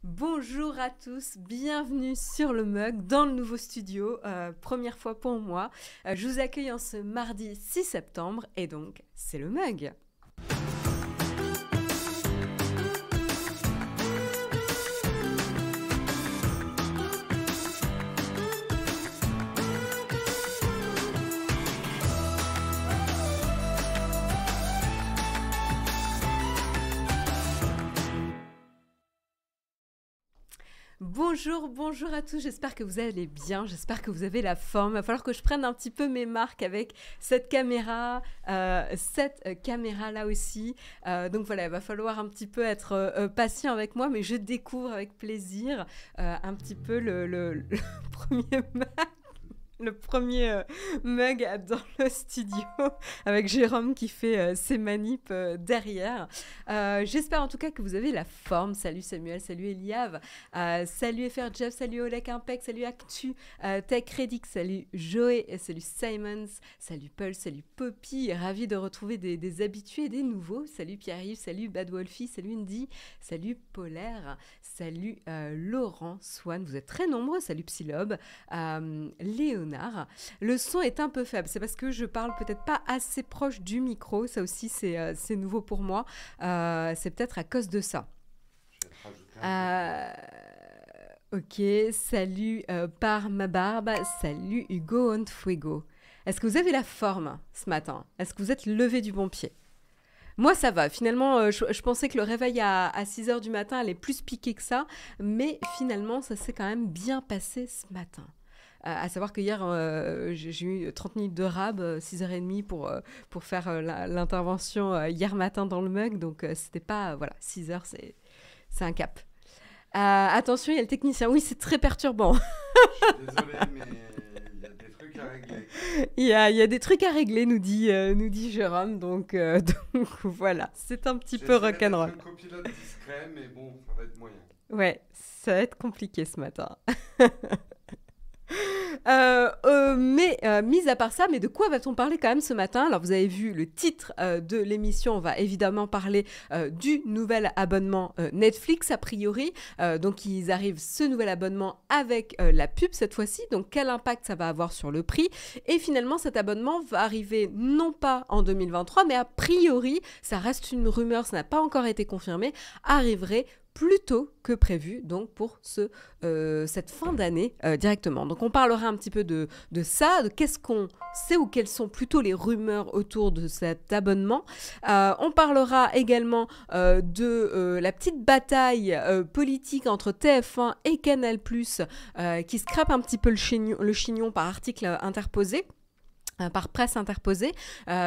Bonjour à tous, bienvenue sur le Mug, dans le nouveau studio, première fois pour moi. Je vous accueille en ce mardi 6 septembre et donc c'est le Mug. Bonjour à tous, j'espère que vous allez bien, j'espère que vous avez la forme. Il va falloir que je prenne un petit peu mes marques avec cette caméra là aussi. Donc voilà, il va falloir un petit peu être patient avec moi, mais je découvre avec plaisir un petit peu le premier le premier mug dans le studio avec Jérôme qui fait ses manips derrière. J'espère en tout cas que vous avez la forme. Salut Samuel, salut Eliav, salut FR Jeff, salut Olek Impec, salut Actu, Tech Reddick, salut Joey, salut Simons, salut Paul, salut Poppy. Ravi de retrouver des habitués et des nouveaux. Salut Pierre-Yves, salut Bad Wolfie, salut Indy, salut Polaire, salut Laurent, Swan, vous êtes très nombreux, salut Psylob, Léon. Le son est un peu faible, c'est parce que je parle peut-être pas assez proche du micro, ça aussi c'est nouveau pour moi, c'est peut-être à cause de ça. Ok, salut par ma barbe, salut Hugo Onfuego. Est-ce que vous avez la forme ce matin? Est-ce que vous êtes levé du bon pied? Moi, ça va. Finalement, je pensais que le réveil à 6h du matin allait plus piquer que ça, mais finalement, ça s'est quand même bien passé ce matin. À savoir que hier, j'ai eu 30 minutes de rab, 6h30 pour faire l'intervention hier matin dans le mug. Donc, c'était pas... Voilà, 6h, c'est un cap. Attention, il y a le technicien. Oui, c'est très perturbant. Je suis désolé, mais il y a des trucs à régler. Il y a des trucs à régler, nous dit Jérôme. Donc voilà, c'est un petit peu rock'n'roll. Je suis un copilote discret, mais bon, ça va être moyen. Ouais, ça va être compliqué ce matin. Mis à part ça, mais de quoi va-t-on parler quand même ce matin? Alors vous avez vu le titre de l'émission, on va évidemment parler du nouvel abonnement Netflix a priori. Donc ils arrivent ce nouvel abonnement avec la pub cette fois-ci, donc quel impact ça va avoir sur le prix? Et finalement cet abonnement va arriver non pas en 2023, mais a priori, ça reste une rumeur, ça n'a pas encore été confirmé, arriverait plus tôt que prévu, donc pour cette fin d'année directement. Donc on parlera un petit peu de ça, de qu'est-ce qu'on sait ou quelles sont plutôt les rumeurs autour de cet abonnement. On parlera également de la petite bataille politique entre TF1 et Canal+, qui scrape un petit peu le chignon par article interposé. Par presse interposée,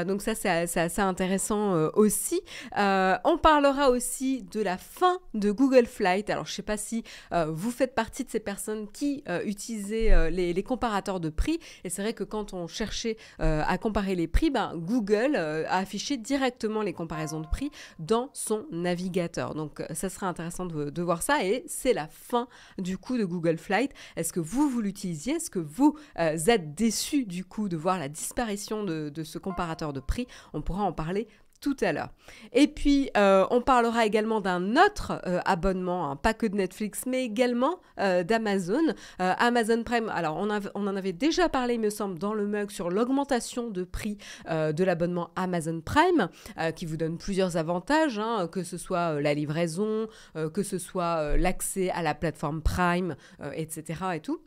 donc ça c'est assez intéressant aussi. On parlera aussi de la fin de Google Flight. Alors je sais pas si vous faites partie de ces personnes qui utilisaient les comparateurs de prix, et c'est vrai que quand on cherchait à comparer les prix, Google a affiché directement les comparaisons de prix dans son navigateur. Donc ça sera intéressant de voir ça, et c'est la fin du coup de Google Flight. Est-ce que vous l'utilisiez? Est-ce que vous êtes déçus du coup de voir la disparition de ce comparateur de prix? On pourra en parler tout à l'heure. Et puis, on parlera également d'un autre abonnement, hein, pas que de Netflix, mais également d'Amazon. Amazon Prime, alors on en avait déjà parlé, il me semble, dans le mug sur l'augmentation de prix de l'abonnement Amazon Prime, qui vous donne plusieurs avantages, hein, que ce soit la livraison, que ce soit l'accès à la plateforme Prime, etc. et tout.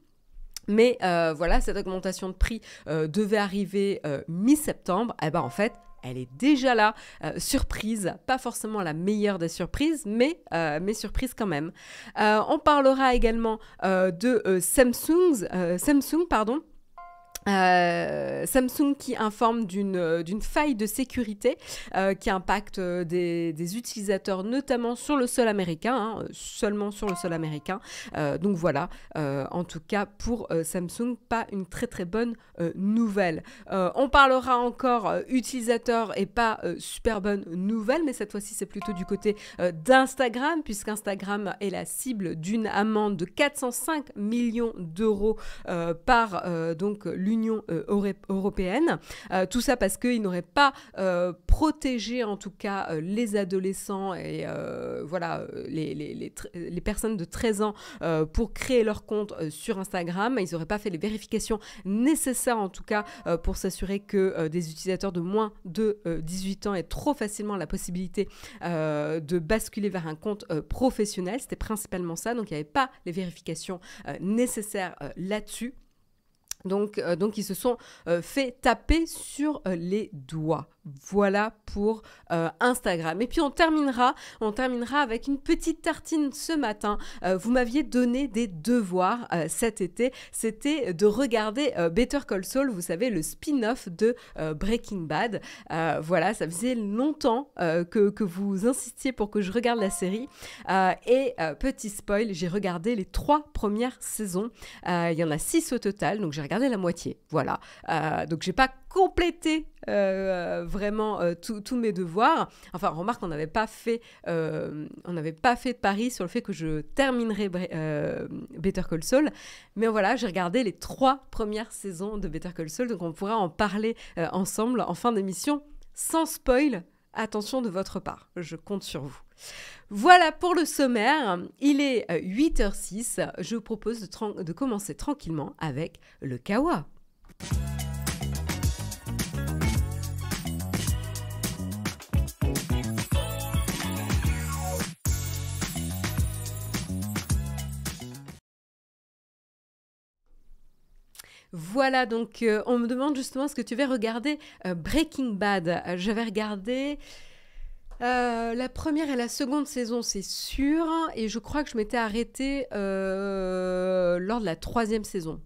Mais voilà, cette augmentation de prix devait arriver mi-septembre. Et ben en fait, elle est déjà là, surprise, pas forcément la meilleure des surprises, mais surprise quand même. On parlera également de Samsung, pardon. Samsung qui informe d'une faille de sécurité qui impacte des utilisateurs, notamment sur le sol américain, hein, seulement sur le sol américain. Donc voilà, en tout cas pour Samsung, pas une très très bonne nouvelle. On parlera encore utilisateurs et pas super bonne nouvelle, mais cette fois-ci c'est plutôt du côté d'Instagram, puisqu'Instagram est la cible d'une amende de 405 millions d'euros par donc l'Union l'Union européenne. Tout ça parce qu'ils n'auraient pas protégé en tout cas les adolescents et voilà, les personnes de 13 ans pour créer leur compte sur Instagram. Ils n'auraient pas fait les vérifications nécessaires en tout cas pour s'assurer que des utilisateurs de moins de 18 ans aient trop facilement la possibilité de basculer vers un compte professionnel. C'était principalement ça, donc il n'y avait pas les vérifications nécessaires là-dessus. Donc, ils se sont fait taper sur les doigts. Voilà pour Instagram. Et puis on terminera avec une petite tartine ce matin. Vous m'aviez donné des devoirs cet été. C'était de regarder Better Call Saul, vous savez, le spin-off de Breaking Bad. Voilà, ça faisait longtemps que vous insistiez pour que je regarde la série. Et petit spoil, j'ai regardé les 3 premières saisons. Il y en a 6 au total, donc j'ai regardé la moitié. Voilà. Donc j'ai pas complété vraiment tous mes devoirs. Enfin, remarque, on n'avait pas fait de pari sur le fait que je terminerais Better Call Saul. Mais voilà, j'ai regardé les 3 premières saisons de Better Call Saul, donc on pourra en parler ensemble en fin d'émission, sans spoil. Attention de votre part, je compte sur vous. Voilà pour le sommaire, il est 8h06, je vous propose de commencer tranquillement avec le kawa. Voilà, donc on me demande justement est-ce que tu vas regarder Breaking Bad. J'avais regardé la première et la seconde saison, c'est sûr, et je crois que je m'étais arrêtée lors de la 3e saison.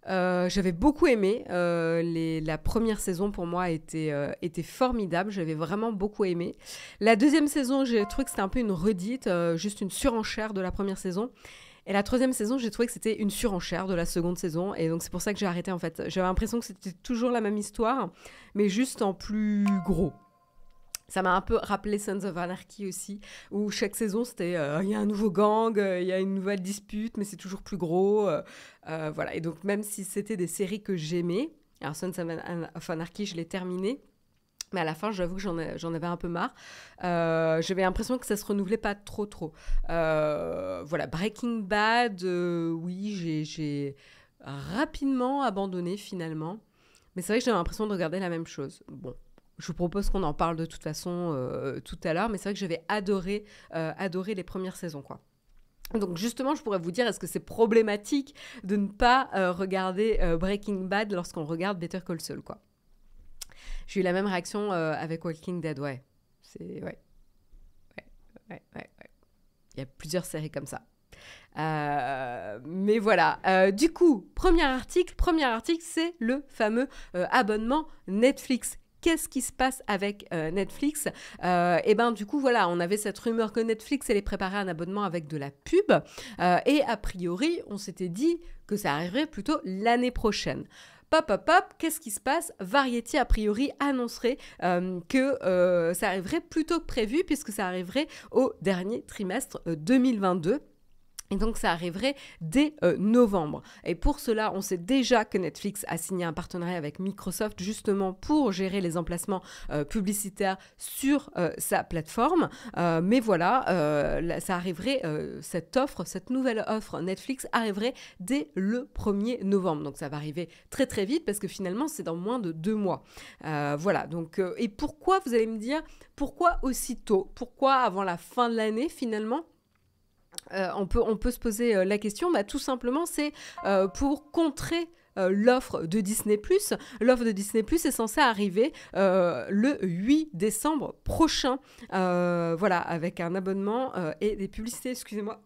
J'avais beaucoup aimé, la première saison pour moi était formidable, j'avais vraiment beaucoup aimé. La 2e saison, j'ai trouvé que c'était un peu une redite, juste une surenchère de la première saison. Et la 3e saison, j'ai trouvé que c'était une surenchère de la seconde saison. Et donc, c'est pour ça que j'ai arrêté, en fait. J'avais l'impression que c'était toujours la même histoire, mais juste en plus gros. Ça m'a un peu rappelé Sons of Anarchy aussi, où chaque saison, c'était il y a un nouveau gang, il y a une nouvelle dispute, mais c'est toujours plus gros. Voilà. Et donc, même si c'était des séries que j'aimais, alors Sons of Anarchy, je l'ai terminé. Mais à la fin, j'avoue que j'en avais un peu marre. J'avais l'impression que ça se renouvelait pas trop. Voilà, Breaking Bad, oui, j'ai rapidement abandonné finalement. Mais c'est vrai que j'avais l'impression de regarder la même chose. Bon, je vous propose qu'on en parle de toute façon tout à l'heure. Mais c'est vrai que j'avais adoré les premières saisons, quoi. Donc justement, je pourrais vous dire, est-ce que c'est problématique de ne pas regarder Breaking Bad lorsqu'on regarde Better Call Saul, quoi. J'ai eu la même réaction avec Walking Dead, ouais. Ouais. Il y a plusieurs séries comme ça. Mais voilà. Du coup, premier article, c'est le fameux abonnement Netflix. Qu'est-ce qui se passe avec Netflix ? Et ben du coup, voilà, on avait cette rumeur que Netflix allait préparer un abonnement avec de la pub. Et a priori, on s'était dit que ça arriverait plutôt l'année prochaine. Pop, qu'est-ce qui se passe ? Variety, a priori, annoncerait que ça arriverait plus tôt que prévu, puisque ça arriverait au dernier trimestre 2022. Et donc, ça arriverait dès novembre. Et pour cela, on sait déjà que Netflix a signé un partenariat avec Microsoft justement pour gérer les emplacements publicitaires sur sa plateforme. Mais voilà, ça arriverait, cette nouvelle offre Netflix arriverait dès le 1er novembre. Donc, ça va arriver très très vite parce que finalement, c'est dans moins de 2 mois. Voilà, donc, et pourquoi, vous allez me dire, pourquoi aussitôt ? Pourquoi avant la fin de l'année finalement ? On peut se poser la question, tout simplement, c'est pour contrer l'offre de Disney+. L'offre de Disney+ est censée arriver le 8 décembre prochain. Voilà, avec un abonnement et des publicités, excusez-moi.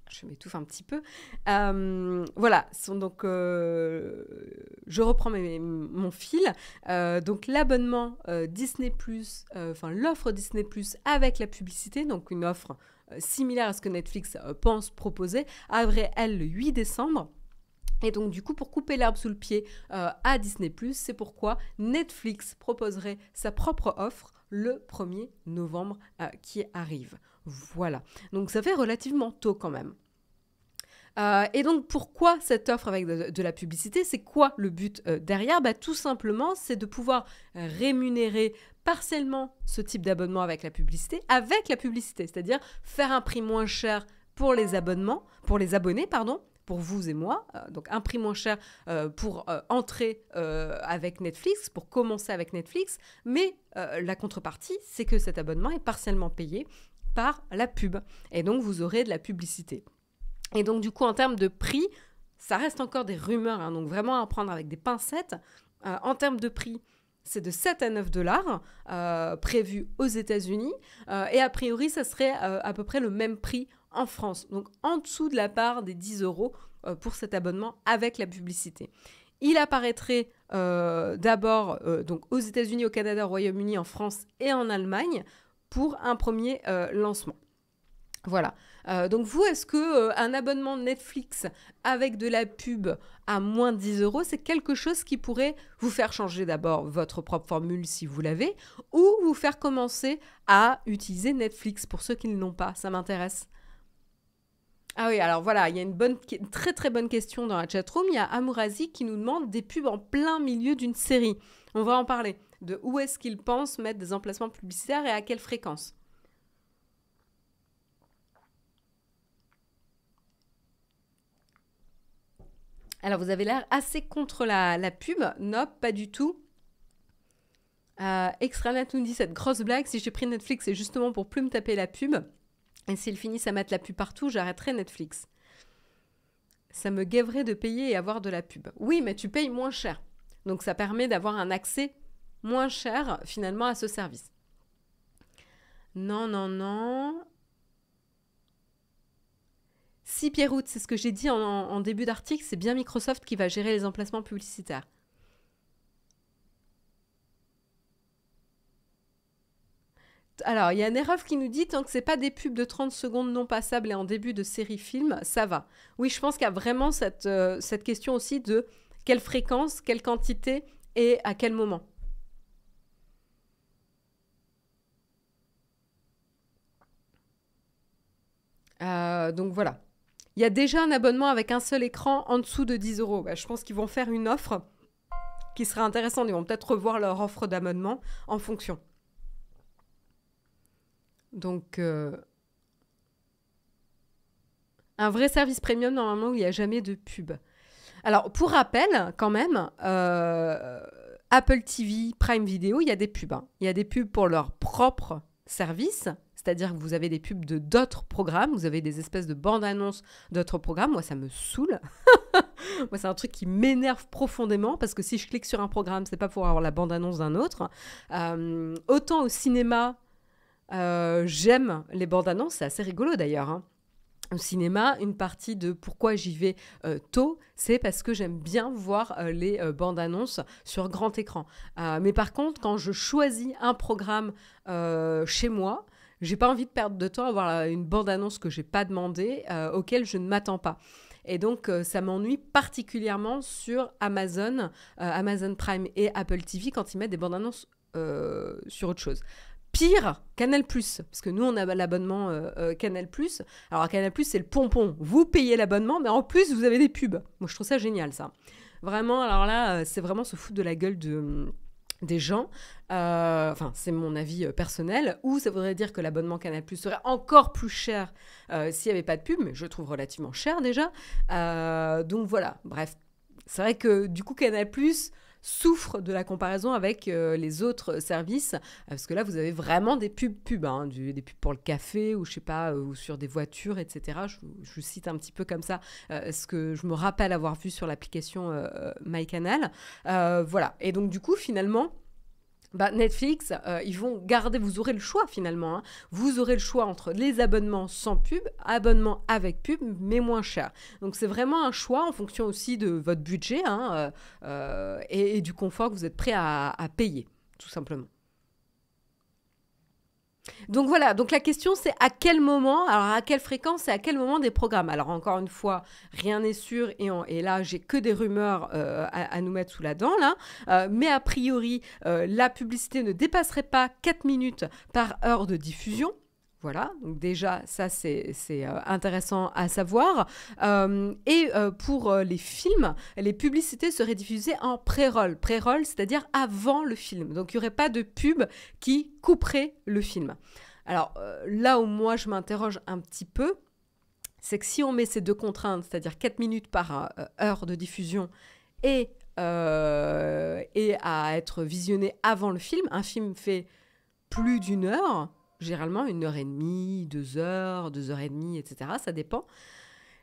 Je m'étouffe un petit peu. Voilà, donc je reprends mon fil. Donc l'abonnement Disney+, l'offre Disney+, avec la publicité, donc une offre similaire à ce que Netflix pense proposer, arriverait, elle, le 8 décembre. Et donc, du coup, pour couper l'herbe sous le pied à Disney+, c'est pourquoi Netflix proposerait sa propre offre le 1er novembre qui arrive. Voilà. Donc, ça fait relativement tôt quand même. Et donc, pourquoi cette offre avec de la publicité? C'est quoi le but derrière? Tout simplement, c'est de pouvoir rémunérer partiellement ce type d'abonnement avec la publicité, c'est-à-dire faire un prix moins cher pour les abonnés, pardon, pour vous et moi, donc un prix moins cher pour entrer avec Netflix, pour commencer avec Netflix, mais la contrepartie, c'est que cet abonnement est partiellement payé par la pub, et donc vous aurez de la publicité. Et donc du coup, en termes de prix, ça reste encore des rumeurs, hein, donc vraiment à prendre avec des pincettes. En termes de prix, c'est de 7 à 9 dollars prévu aux États-Unis, et a priori, ça serait à peu près le même prix en France, donc en dessous de la part des 10 euros pour cet abonnement avec la publicité. Il apparaîtrait d'abord donc aux États-Unis, au Canada, au Royaume-Uni, en France et en Allemagne pour un premier lancement. Voilà. Donc vous, est-ce que un abonnement Netflix avec de la pub à moins de 10 euros, c'est quelque chose qui pourrait vous faire changer d'abord votre propre formule si vous l'avez, ou vous faire commencer à utiliser Netflix pour ceux qui ne l'ont pas? Ça m'intéresse. Ah oui, alors voilà, il y a une très très bonne question dans la chatroom. Il y a Amourazi qui nous demande des pubs en plein milieu d'une série. On va en parler. De où est-ce qu'ils pensent mettre des emplacements publicitaires et à quelle fréquence? Alors, vous avez l'air assez contre la pub. Non, pas du tout. Extranet nous dit cette grosse blague. Si j'ai pris Netflix, c'est justement pour plus me taper la pub. Et s'ils finissent à mettre la pub partout, j'arrêterai Netflix. Ça me gèverait de payer et avoir de la pub. Oui, mais tu payes moins cher. Donc, ça permet d'avoir un accès moins cher, finalement, à ce service. Non, non, non. Si, Pierrout, c'est ce que j'ai dit en début d'article, c'est bien Microsoft qui va gérer les emplacements publicitaires. Alors, il y a Nerov qui nous dit, tant que c'est pas des pubs de 30 secondes non passables et en début de série film, ça va. Oui, je pense qu'il y a vraiment cette question aussi de quelle fréquence, quelle quantité et à quel moment. Donc voilà. Il y a déjà un abonnement avec un seul écran en dessous de 10 euros. Je pense qu'ils vont faire une offre qui sera intéressante. Ils vont peut-être revoir leur offre d'abonnement en fonction. Donc, un vrai service premium, normalement, où il n'y a jamais de pub. Alors, pour rappel, quand même, Apple TV, Prime Video, il y a des pubs. Hein. Il y a des pubs pour leur propre service, c'est-à-dire que vous avez des pubs de d'autres programmes, vous avez des espèces de bandes-annonces d'autres programmes. Moi, ça me saoule. Moi, c'est un truc qui m'énerve profondément, parce que si je clique sur un programme, c'est pas pour avoir la bande-annonce d'un autre. Autant au cinéma, j'aime les bandes-annonces, c'est assez rigolo d'ailleurs. Hein. Au cinéma, une partie de pourquoi j'y vais tôt, c'est parce que j'aime bien voir les bandes-annonces sur grand écran. Mais par contre, quand je choisis un programme chez moi, j'ai pas envie de perdre de temps à voir une bande-annonce que j'ai pas demandée, auquel je ne m'attends pas. Et donc, ça m'ennuie particulièrement sur Amazon, Amazon Prime et Apple TV quand ils mettent des bandes-annonces sur autre chose. Pire, Canal+, parce que nous, on a l'abonnement Canal+. Alors, Canal+, c'est le pompon. Vous payez l'abonnement, mais en plus, vous avez des pubs. Moi, je trouve ça génial, ça. Vraiment, alors là, c'est vraiment se foutre de la gueule des gens. Enfin, c'est mon avis personnel. Ou ça voudrait dire que l'abonnement Canal+ serait encore plus cher s'il n'y avait pas de pub, mais je le trouve relativement cher déjà. Donc voilà, bref. C'est vrai que du coup, Canal+ souffre de la comparaison avec les autres services, parce que là, vous avez vraiment des pubs, hein, des pubs pour le café, ou je sais pas, ou sur des voitures, etc. Je cite un petit peu comme ça ce que je me rappelle avoir vu sur l'application MyCanal. Voilà. Et donc, du coup, finalement, Netflix, ils vont garder, vous aurez le choix finalement, hein. Vous aurez le choix entre les abonnements sans pub, abonnements avec pub, mais moins cher. Donc c'est vraiment un choix en fonction aussi de votre budget, hein, et du confort que vous êtes prêt à payer, tout simplement. Donc voilà, donc la question c'est à quel moment, alors à quelle fréquence et à quel moment des programmes. Alors encore une fois, rien n'est sûr et là j'ai que des rumeurs à nous mettre sous la dent là, mais a priori la publicité ne dépasserait pas 4 minutes par heure de diffusion. Voilà, donc déjà, ça, c'est intéressant à savoir. Pour les films, les publicités seraient diffusées en pré-roll. Pré-roll, c'est-à-dire avant le film. Donc, il n'y aurait pas de pub qui couperait le film. Alors, là où moi, je m'interroge un petit peu, c'est que si on met ces deux contraintes, c'est-à-dire 4 minutes par heure de diffusion et à être visionné avant le film, un film fait plus d'une heure, généralement 1h30, 2 heures, 2h30, etc. Ça dépend.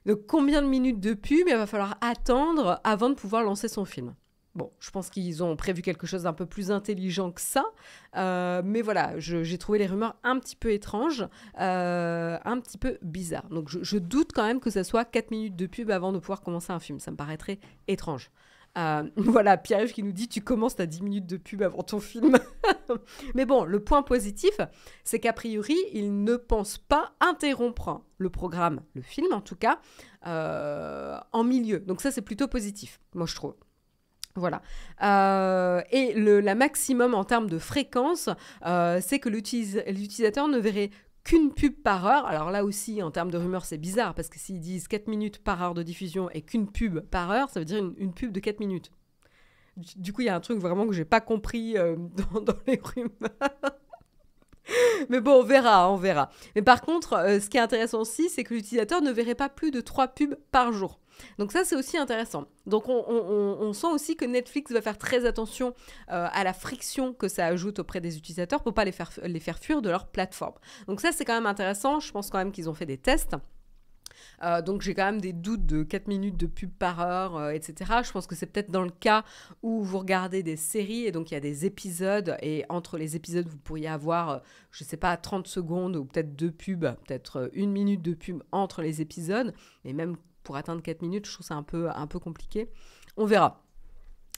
Donc, combien de minutes de pub il va falloir attendre avant de pouvoir lancer son film? Bon, je pense qu'ils ont prévu quelque chose d'un peu plus intelligent que ça. Mais voilà, j'ai trouvé les rumeurs un petit peu étranges, un petit peu bizarres. Donc, je doute quand même que ça soit 4 minutes de pub avant de pouvoir commencer un film. Ça me paraîtrait étrange. Voilà, Pierre-Yves qui nous dit « Tu commences à 10 minutes de pub avant ton film ». Mais bon, le point positif, c'est qu'a priori, ils ne pensent pas interrompre le programme, le film en tout cas, en milieu. Donc ça, c'est plutôt positif, moi je trouve. Voilà. Et la maximum en termes de fréquence, c'est que l'utilisateur ne verrait qu'une pub par heure. Alors là aussi, en termes de rumeurs, c'est bizarre, parce que s'ils disent 4 minutes par heure de diffusion et qu'une pub par heure, ça veut dire une pub de 4 minutes. Du coup, il y a un truc vraiment que j'ai pas compris dans les rumeurs. Mais bon, on verra. Mais par contre, ce qui est intéressant aussi, c'est que l'utilisateur ne verrait pas plus de 3 pubs par jour. Donc ça, c'est aussi intéressant. Donc on sent aussi que Netflix va faire très attention à la friction que ça ajoute auprès des utilisateurs pour pas les faire fuir de leur plateforme. Donc ça, c'est quand même intéressant. Je pense quand même qu'ils ont fait des tests. Donc j'ai quand même des doutes de 4 minutes de pub par heure, etc. Je pense que c'est peut-être dans le cas où vous regardez des séries et donc il y a des épisodes et entre les épisodes vous pourriez avoir, je sais pas, 30 secondes ou peut-être 2 pubs, peut-être 1 minute de pub entre les épisodes. Et même pour atteindre 4 minutes, je trouve ça un peu compliqué. On verra.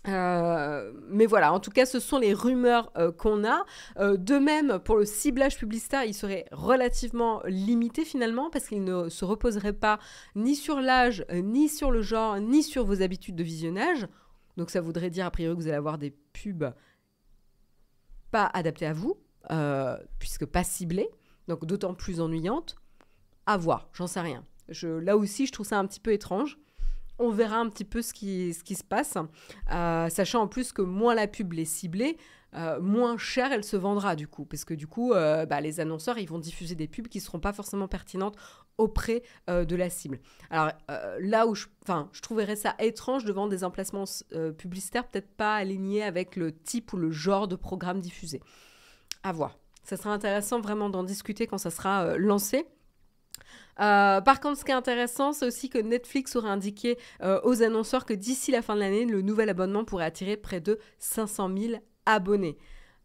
Mais voilà, en tout cas, ce sont les rumeurs qu'on a. De même, pour le ciblage publicitaire, il serait relativement limité finalement parce qu'il ne se reposerait pas ni sur l'âge, ni sur le genre, ni sur vos habitudes de visionnage. Donc ça voudrait dire a priori que vous allez avoir des pubs pas adaptées à vous, puisque pas ciblées, donc d'autant plus ennuyantes. À voir, j'en sais rien. Là aussi, je trouve ça un petit peu étrange. On verra un petit peu ce qui se passe, sachant en plus que moins la pub est ciblée, moins cher elle se vendra du coup. Parce que du coup, les annonceurs, ils vont diffuser des pubs qui ne seront pas forcément pertinentes auprès de la cible. Alors là où je trouverais ça étrange de vendre des emplacements publicitaires peut-être pas alignés avec le type ou le genre de programme diffusé. À voir. Ça sera intéressant vraiment d'en discuter quand ça sera lancé. Par contre, ce qui est intéressant, c'est aussi que Netflix aurait indiqué aux annonceurs que d'ici la fin de l'année, le nouvel abonnement pourrait attirer près de 500 000 abonnés.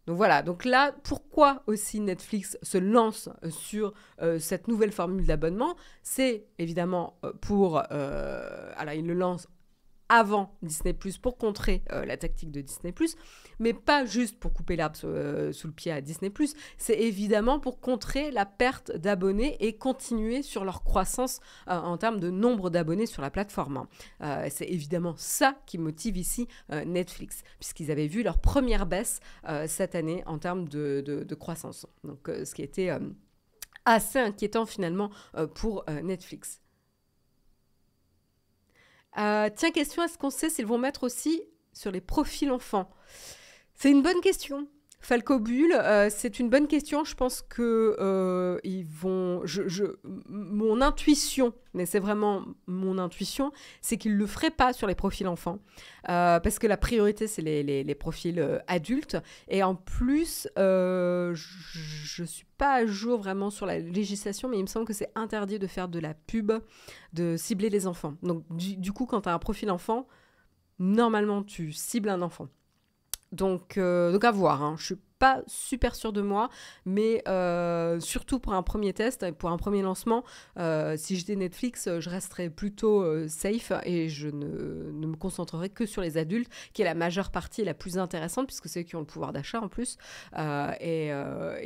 Donc voilà, donc là, pourquoi aussi Netflix se lance sur cette nouvelle formule d'abonnement? C'est évidemment alors, il le lance avant Disney+, pour contrer la tactique de Disney+, mais pas juste pour couper l'herbe sous le pied à Disney+, c'est évidemment pour contrer la perte d'abonnés et continuer sur leur croissance en termes de nombre d'abonnés sur la plateforme. C'est évidemment ça qui motive ici Netflix, puisqu'ils avaient vu leur première baisse cette année en termes de croissance. Donc ce qui était assez inquiétant finalement pour Netflix. Tiens, question, est-ce qu'on sait s'ils vont mettre aussi sur les profils enfants? C'est une bonne question. Falco Bull, c'est une bonne question. Je pense que ils vont... mon intuition, mais c'est vraiment mon intuition, c'est qu'ils ne le feraient pas sur les profils enfants. Parce que la priorité, c'est les profils adultes. Et en plus, je ne suis pas à jour vraiment sur la législation, mais il me semble que c'est interdit de faire de la pub, de cibler les enfants. Donc, du coup, quand tu as un profil enfant, normalement, tu cibles un enfant. Donc à voir, hein. Je suis pas super sûre de moi, mais surtout pour un premier test, pour un premier lancement, si j'étais Netflix, je resterais plutôt safe et je ne me concentrerais que sur les adultes, qui est la majeure partie et la plus intéressante, puisque c'est eux qui ont le pouvoir d'achat en plus, et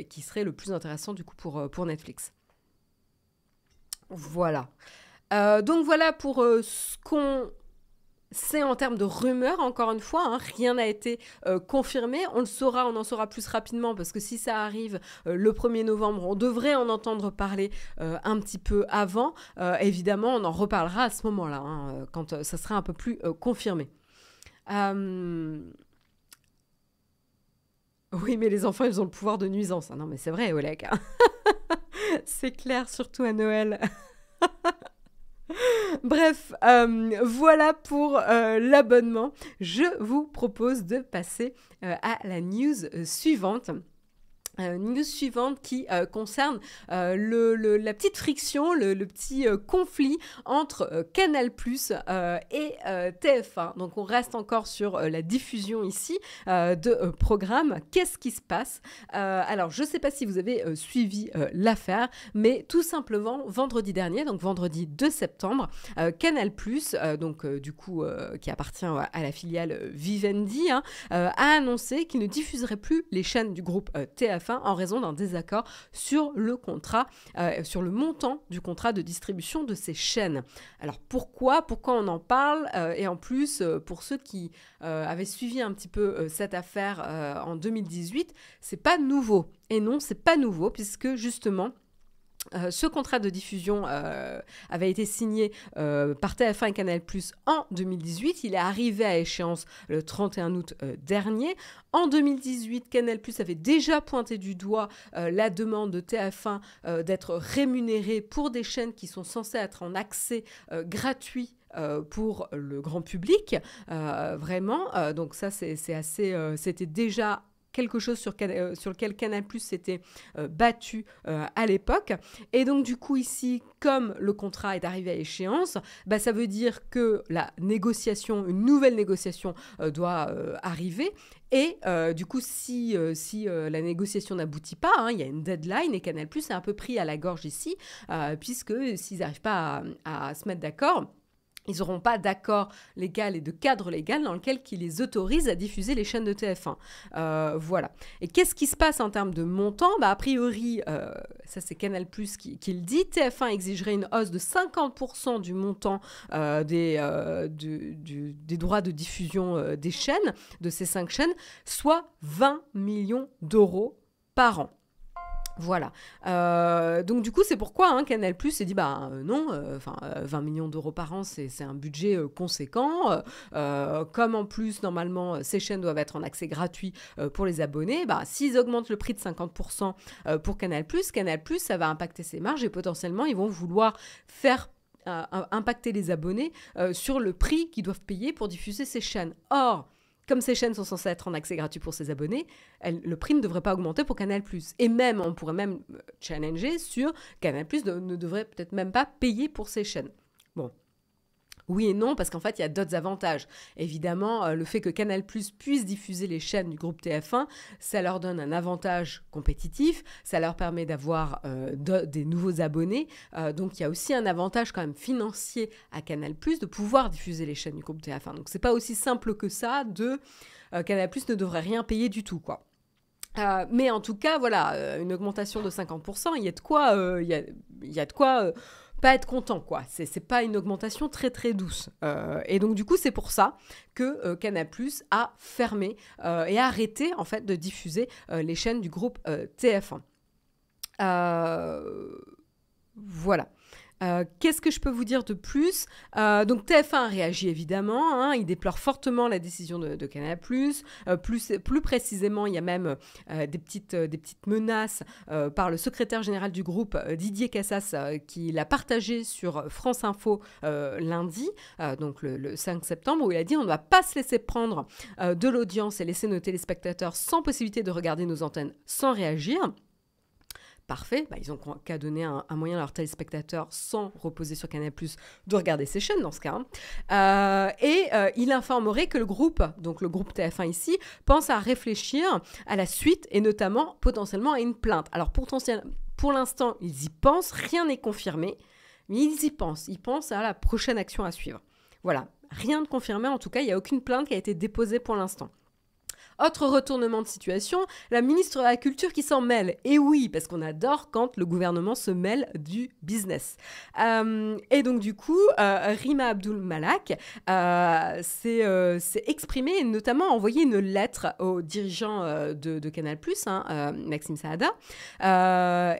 qui serait le plus intéressant du coup pour Netflix. Voilà. Donc voilà pour ce qu'on C'est en termes de rumeurs, encore une fois, hein, rien n'a été confirmé. On en saura plus rapidement parce que si ça arrive le 1er novembre, on devrait en entendre parler un petit peu avant. Évidemment, on en reparlera à ce moment-là, hein, quand ça sera un peu plus confirmé. Oui, mais les enfants, ils ont le pouvoir de nuisance. Ah non, mais c'est vrai, Oleg. C'est clair, surtout à Noël. Bref, voilà pour l'abonnement. Je vous propose de passer à la news suivante. News suivante qui concerne la petite friction, le petit conflit entre Canal+ et TF1. Donc on reste encore sur la diffusion ici de programmes. Qu'est-ce qui se passe? Alors je ne sais pas si vous avez suivi l'affaire, mais tout simplement vendredi dernier, donc vendredi 2 septembre, Canal+, du coup qui appartient à la filiale Vivendi, hein, a annoncé qu'il ne diffuserait plus les chaînes du groupe TF1 en raison d'un désaccord sur le contrat, sur le montant du contrat de distribution de ces chaînes. Alors pourquoi on en parle? Et en plus, pour ceux qui avaient suivi un petit peu cette affaire en 2018, c'est pas nouveau. Et non, c'est pas nouveau puisque justement, ce contrat de diffusion avait été signé par TF1 et Canal+ en 2018. Il est arrivé à échéance le 31 août dernier. En 2018, Canal+ avait déjà pointé du doigt la demande de TF1 d'être rémunéré pour des chaînes qui sont censées être en accès gratuit pour le grand public. Vraiment, donc ça c'est assez... c'était déjà quelque chose sur lequel Canal+ s'était battu à l'époque. Et donc, du coup, ici, comme le contrat est arrivé à échéance, bah, ça veut dire que une nouvelle négociation doit arriver. Et du coup, si la négociation n'aboutit pas, hein, il y a une deadline et Canal+ est un peu pris à la gorge ici, puisque s'ils n'arrivent pas à se mettre d'accord, ils n'auront pas d'accord légal et de cadre légal dans lequel qui les autorise à diffuser les chaînes de TF1. Voilà. Et qu'est-ce qui se passe en termes de montant? Bah, a priori, ça c'est Canal+ qui le dit, TF1 exigerait une hausse de 50% du montant des droits de diffusion des chaînes, de ces 5 chaînes, soit 20 millions d'euros par an. Voilà. Donc du coup, c'est pourquoi Canal+ s'est dit non, 20 millions d'euros par an, c'est un budget conséquent. Comme en plus, normalement, ces chaînes doivent être en accès gratuit pour les abonnés, s'ils augmentent le prix de 50% pour Canal+, ça va impacter ses marges et potentiellement, ils vont vouloir faire impacter les abonnés sur le prix qu'ils doivent payer pour diffuser ces chaînes. Or, comme ces chaînes sont censées être en accès gratuit pour ses abonnés, le prix ne devrait pas augmenter pour Canal+. Et même, on pourrait même challenger sur Canal+ ne devrait peut-être même pas payer pour ces chaînes. Bon. Oui et non, parce qu'en fait, il y a d'autres avantages. Évidemment, le fait que Canal+ puisse diffuser les chaînes du groupe TF1, ça leur donne un avantage compétitif, ça leur permet d'avoir des nouveaux abonnés. Donc, il y a aussi un avantage quand même financier à Canal+ de pouvoir diffuser les chaînes du groupe TF1. Donc, c'est pas aussi simple que ça Canal+ ne devrait rien payer du tout, quoi. Mais en tout cas, voilà, une augmentation de 50%, il y a de quoi pas être content, quoi. C'est pas une augmentation très très douce. Et donc du coup, c'est pour ça que Canal+ a fermé et a arrêté en fait de diffuser les chaînes du groupe TF1. Voilà. Qu'est-ce que je peux vous dire de plus? Donc TF1 a réagi évidemment, il déplore fortement la décision de Canal+. Plus précisément, il y a même des petites menaces par le secrétaire général du groupe, Didier Cassas, qui l'a partagé sur France Info lundi, donc le 5 septembre, où il a dit: on ne va pas se laisser prendre de l'audience et laisser nos téléspectateurs sans possibilité de regarder nos antennes sans réagir. Parfait, ils ont qu'à donner un moyen à leurs téléspectateurs sans reposer sur Canal+, de regarder ces chaînes dans ce cas. Il informerait que le groupe TF1 ici, pense à réfléchir à la suite et notamment potentiellement à une plainte. Alors pour l'instant, ils y pensent, rien n'est confirmé, mais ils y pensent. Ils pensent à la prochaine action à suivre. Voilà, rien de confirmé en tout cas, il n'y a aucune plainte qui a été déposée pour l'instant. Autre retournement de situation, la ministre de la Culture qui s'en mêle. Et oui, parce qu'on adore quand le gouvernement se mêle du business. Et donc du coup, Rima Abdul Malak s'est exprimée et notamment envoyé une lettre au dirigeant de Canal+, Maxime Saada.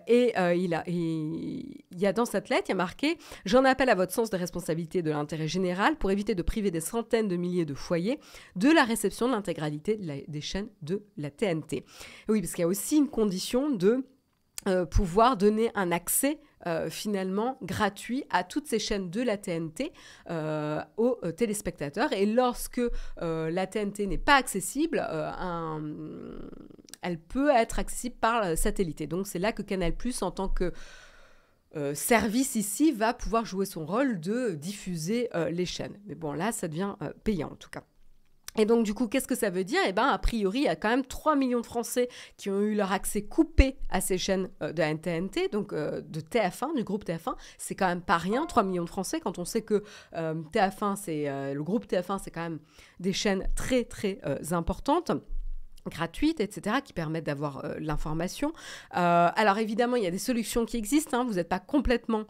Il y a dans cette lettre, il y a marqué « J'en appelle à votre sens de responsabilité de l'intérêt général pour éviter de priver des centaines de milliers de foyers de la réception de l'intégralité des chaînes de la TNT. » Oui, parce qu'il y a aussi une condition de pouvoir donner un accès finalement gratuit à toutes ces chaînes de la TNT aux téléspectateurs. Et lorsque la TNT n'est pas accessible, elle peut être accessible par satellite. Et donc c'est là que Canal+, en tant que service ici, va pouvoir jouer son rôle de diffuser les chaînes. Mais bon, là, ça devient payant en tout cas. Et donc, du coup, qu'est-ce que ça veut dire ? Eh bien, a priori, il y a quand même 3 millions de Français qui ont eu leur accès coupé à ces chaînes de la TNT, donc de TF1, du groupe TF1. C'est quand même pas rien, 3 millions de Français, quand on sait que TF1, le groupe TF1, c'est quand même des chaînes très, très importantes, gratuites, etc., qui permettent d'avoir l'information. Alors, évidemment, il y a des solutions qui existent, vous n'êtes pas complètement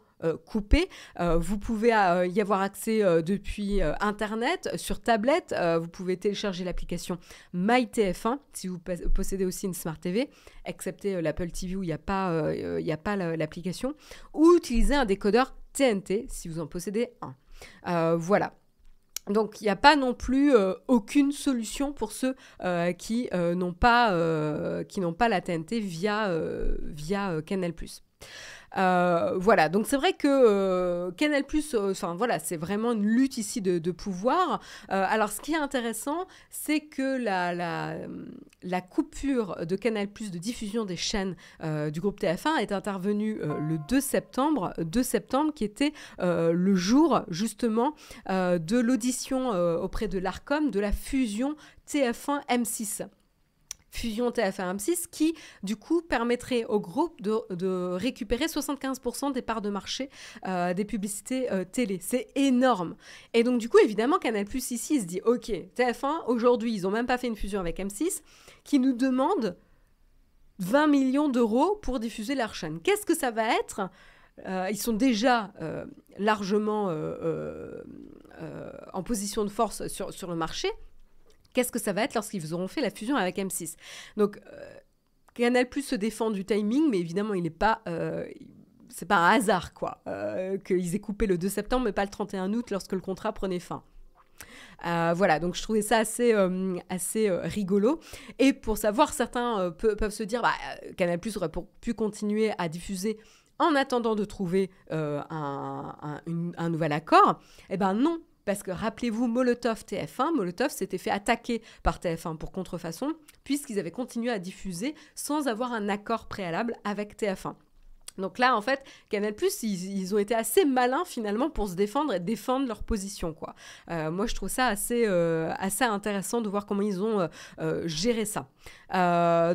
coupé. Vous pouvez y avoir accès depuis Internet, sur tablette. Vous pouvez télécharger l'application MyTF1 si vous possédez aussi une Smart TV, excepté l'Apple TV où il n'y a pas l'application, ou utiliser un décodeur TNT si vous en possédez un. Voilà. Donc, il n'y a pas non plus aucune solution pour ceux qui n'ont pas la TNT via Canal+. Voilà, donc c'est vrai que Canal+, voilà, c'est vraiment une lutte ici de pouvoir. Alors, ce qui est intéressant, c'est que la coupure de Canal+, de diffusion des chaînes du groupe TF1 est intervenue le 2 septembre, qui était le jour, justement, de l'audition auprès de l'Arcom de la fusion TF1-M6. Fusion TF1-M6 qui, du coup, permettrait au groupe de récupérer 75% des parts de marché des publicités télé. C'est énorme. Et donc, du coup, évidemment, Canal+, ici, il se dit, OK, TF1, aujourd'hui, ils n'ont même pas fait une fusion avec M6, qui nous demande 20 millions d'euros pour diffuser leur chaîne. Qu'est-ce que ça va être ? Ils sont déjà largement en position de force sur le marché. Qu'est-ce que ça va être lorsqu'ils auront fait la fusion avec M6 ? Donc, Canal+ se défend du timing, mais évidemment, il n'est pas... c'est pas un hasard, quoi, qu'ils aient coupé le 2 septembre, mais pas le 31 août, lorsque le contrat prenait fin. Voilà, donc je trouvais ça assez rigolo. Et pour savoir, certains peuvent se dire, Canal+ aurait pu continuer à diffuser en attendant de trouver un nouvel accord. Eh bien non. Parce que rappelez-vous, Molotov s'était fait attaquer par TF1 pour contrefaçon, puisqu'ils avaient continué à diffuser sans avoir un accord préalable avec TF1. Donc là, en fait, Canal+, ils ont été assez malins finalement pour se défendre et défendre leur position, quoi. Moi, je trouve ça assez intéressant de voir comment ils ont géré ça.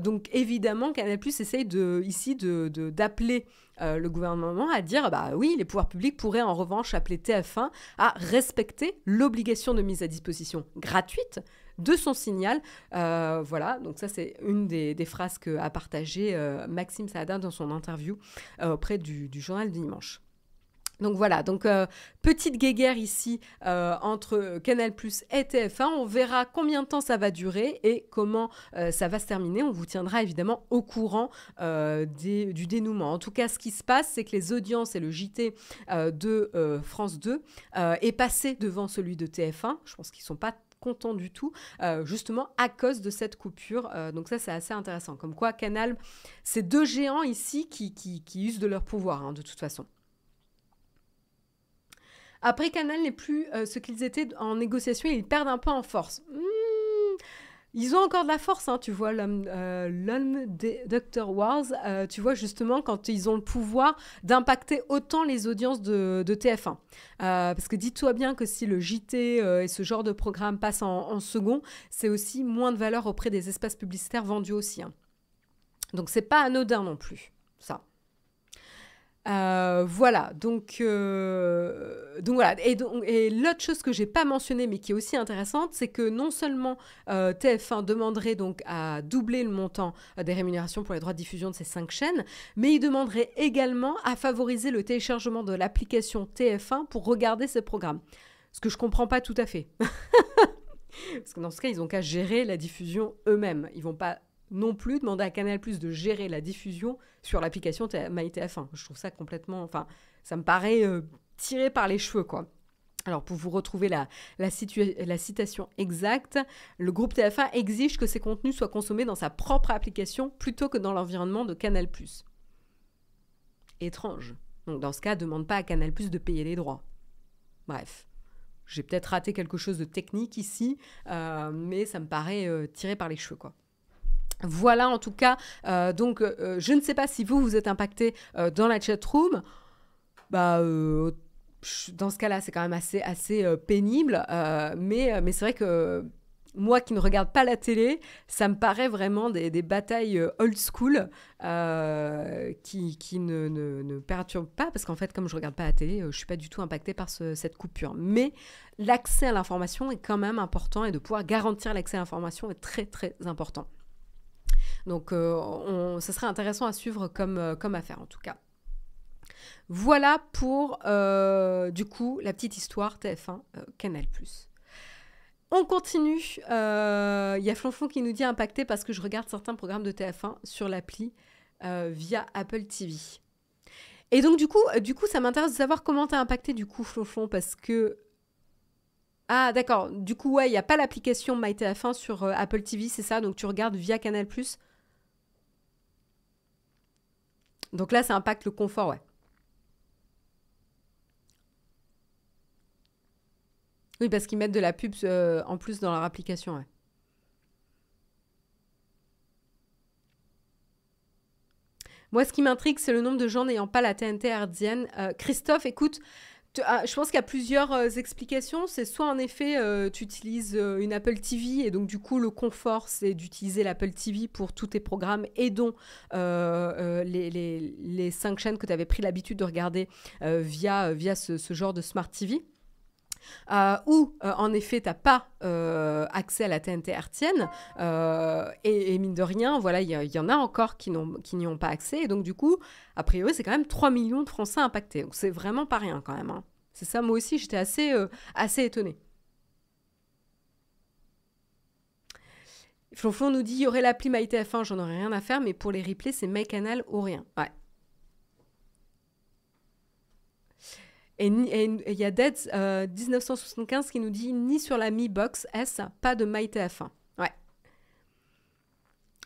Donc évidemment, Canal+ essaye d'appeler le gouvernement à dire oui, les pouvoirs publics pourraient en revanche appeler TF1 à respecter l'obligation de mise à disposition gratuite de son signal. Voilà, donc ça c'est une des phrases qu'a partagé Maxime Saada dans son interview auprès du journal du dimanche. Donc voilà, petite guéguerre ici entre Canal+ et TF1. On verra combien de temps ça va durer et comment ça va se terminer. On vous tiendra évidemment au courant du dénouement. En tout cas, ce qui se passe, c'est que les audiences et le JT de France 2 est passé devant celui de TF1. Je pense qu'ils ne sont pas contents du tout, justement à cause de cette coupure. Donc ça, c'est assez intéressant. Comme quoi, Canal, c'est deux géants ici qui usent de leur pouvoir, de toute façon. Après, Canal n'est plus ce qu'ils étaient en négociation, ils perdent un peu en force. Ils ont encore de la force, tu vois, l'homme des Dr. Wars, tu vois, justement, quand ils ont le pouvoir d'impacter autant les audiences de TF1. Parce que dis-toi bien que si le JT et ce genre de programme passent en second, c'est aussi moins de valeur auprès des espaces publicitaires vendus aussi. Donc, c'est pas anodin non plus, ça. Voilà, donc voilà. Et l'autre chose que j'ai pas mentionnée, mais qui est aussi intéressante, c'est que non seulement TF1 demanderait donc à doubler le montant des rémunérations pour les droits de diffusion de ces 5 chaînes, mais il demanderait également à favoriser le téléchargement de l'application TF1 pour regarder ces programmes. Ce que je comprends pas tout à fait. Parce que dans ce cas, ils ont qu'à gérer la diffusion eux-mêmes. Ils vont pas non plus demander à Canal+ de gérer la diffusion sur l'application MyTF1. Je trouve ça complètement... Enfin, ça me paraît tiré par les cheveux, quoi. Alors, pour vous retrouver la citation exacte, le groupe TF1 exige que ces contenus soient consommés dans sa propre application plutôt que dans l'environnement de Canal+. Étrange. Donc, dans ce cas, demande pas à Canal+ de payer les droits. Bref. J'ai peut-être raté quelque chose de technique ici, mais ça me paraît tiré par les cheveux, quoi. Voilà, en tout cas. Donc, je ne sais pas si vous êtes impacté dans la chatroom. Dans ce cas-là, c'est quand même assez pénible. Mais c'est vrai que moi qui ne regarde pas la télé, ça me paraît vraiment des batailles old school qui ne perturbent pas, parce qu'en fait, comme je ne regarde pas la télé, je ne suis pas du tout impactée par cette coupure. Mais l'accès à l'information est quand même important, et de pouvoir garantir l'accès à l'information est très, très important. Donc, ça serait intéressant à suivre comme affaire, en tout cas. Voilà pour, du coup, la petite histoire TF1 Canal+. On continue. Il y a Flonflon qui nous dit impacté parce que je regarde certains programmes de TF1 sur l'appli via Apple TV. Et donc, du coup ça m'intéresse de savoir comment t'as impacté, du coup, Flonflon, parce que... Ah, d'accord. Du coup, ouais, il n'y a pas l'application MyTF1 sur Apple TV, c'est ça? Donc, tu regardes via Canal+. Donc là, ça impacte le confort, ouais. Oui, parce qu'ils mettent de la pub en plus dans leur application, ouais. Moi, ce qui m'intrigue, c'est le nombre de gens n'ayant pas la TNT hertzienne. Christophe, écoute, je pense qu'il y a plusieurs explications. C'est soit, en effet, tu utilises une Apple TV, et donc, du coup, le confort, c'est d'utiliser l'Apple TV pour tous tes programmes, et dont les 5 chaînes que tu avais pris l'habitude de regarder via ce genre de Smart TV. Ou en effet t'as pas accès à la TNT hertzienne, et mine de rien, voilà, il y en a encore qui n'y ont pas accès, et donc du coup, a priori, c'est quand même 3 millions de Français impactés, donc c'est vraiment pas rien quand même, hein. C'est ça, moi aussi, j'étais assez étonnée. Flonflon nous dit, il y aurait l'appli MyTF1, j'en aurais rien à faire, mais pour les replays, c'est MyCanal ou rien. Ouais. Et il y a Dead 1975 qui nous dit ni sur la Mi Box S, pas de MyTF1. Ouais.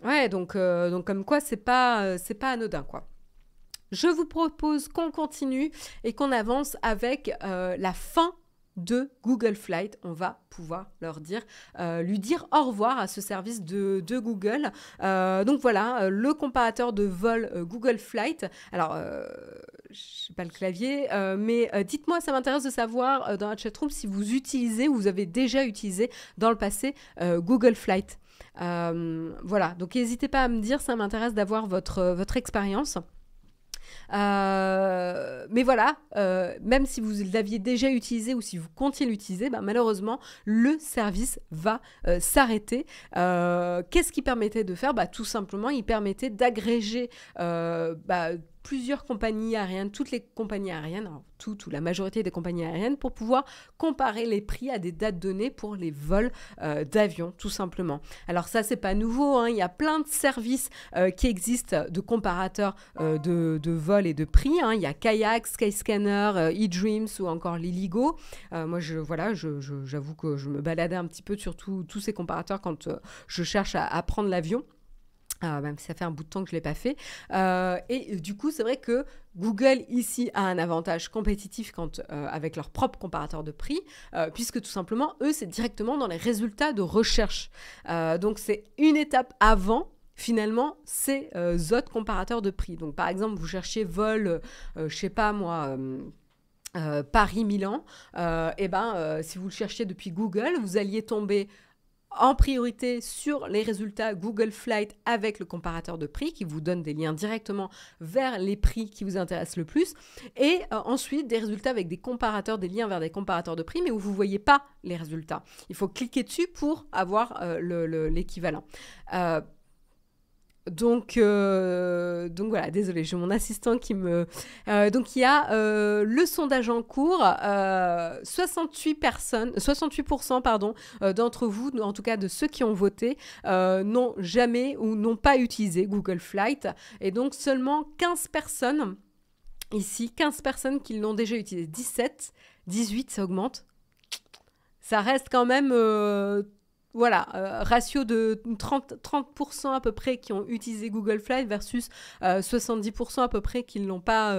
Ouais, donc comme quoi, c'est pas anodin, quoi. Je vous propose qu'on continue et qu'on avance avec la fin de Google Flight. On va pouvoir lui dire au revoir à ce service de Google. Donc voilà, le comparateur de vol Google Flight. Alors, je sais pas le clavier, mais dites-moi, ça m'intéresse de savoir dans la chatroom si vous utilisez ou vous avez déjà utilisé dans le passé Google Flight. Voilà, donc n'hésitez pas à me dire, ça m'intéresse d'avoir votre expérience. Mais voilà, même si vous l'aviez déjà utilisé ou si vous comptiez l'utiliser, malheureusement, le service va s'arrêter. Qu'est-ce qu'il permettait de faire? Tout simplement, il permettait d'agréger plusieurs compagnies aériennes, toutes les compagnies aériennes, alors toutes ou la majorité des compagnies aériennes, pour pouvoir comparer les prix à des dates données pour les vols d'avion, tout simplement. Alors ça, c'est pas nouveau, hein. Il y a plein de services qui existent de comparateurs de vols et de prix, hein. Il y a Kayak, Skyscanner, eDreams ou encore Liligo. Moi, j'avoue que je me baladais un petit peu sur tous ces comparateurs quand je cherche à prendre l'avion. Même si ça fait un bout de temps que je ne l'ai pas fait. Et du coup, c'est vrai que Google, ici, a un avantage compétitif avec leur propre comparateur de prix, puisque tout simplement, eux, c'est directement dans les résultats de recherche. Donc, c'est une étape avant, finalement, ces autres comparateurs de prix. Donc, par exemple, vous cherchiez vol, je ne sais pas moi... Paris-Milan, si vous le cherchiez depuis Google, vous alliez tomber en priorité sur les résultats Google Flight avec le comparateur de prix qui vous donne des liens directement vers les prix qui vous intéressent le plus. Et ensuite, des résultats avec des comparateurs, des liens vers des comparateurs de prix, mais où vous ne voyez pas les résultats. Il faut cliquer dessus pour avoir l'équivalent. Donc voilà, désolé, j'ai mon assistant qui me... donc il y a le sondage en cours, 68% d'entre vous, en tout cas de ceux qui ont voté, n'ont jamais ou n'ont pas utilisé Google Flight. Et donc seulement 15 personnes, ici, 15 personnes qui l'ont déjà utilisé. 17, 18, ça augmente. Ça reste quand même... ratio de 30% à peu près qui ont utilisé Google Flight versus 70% à peu près qui ne l'ont pas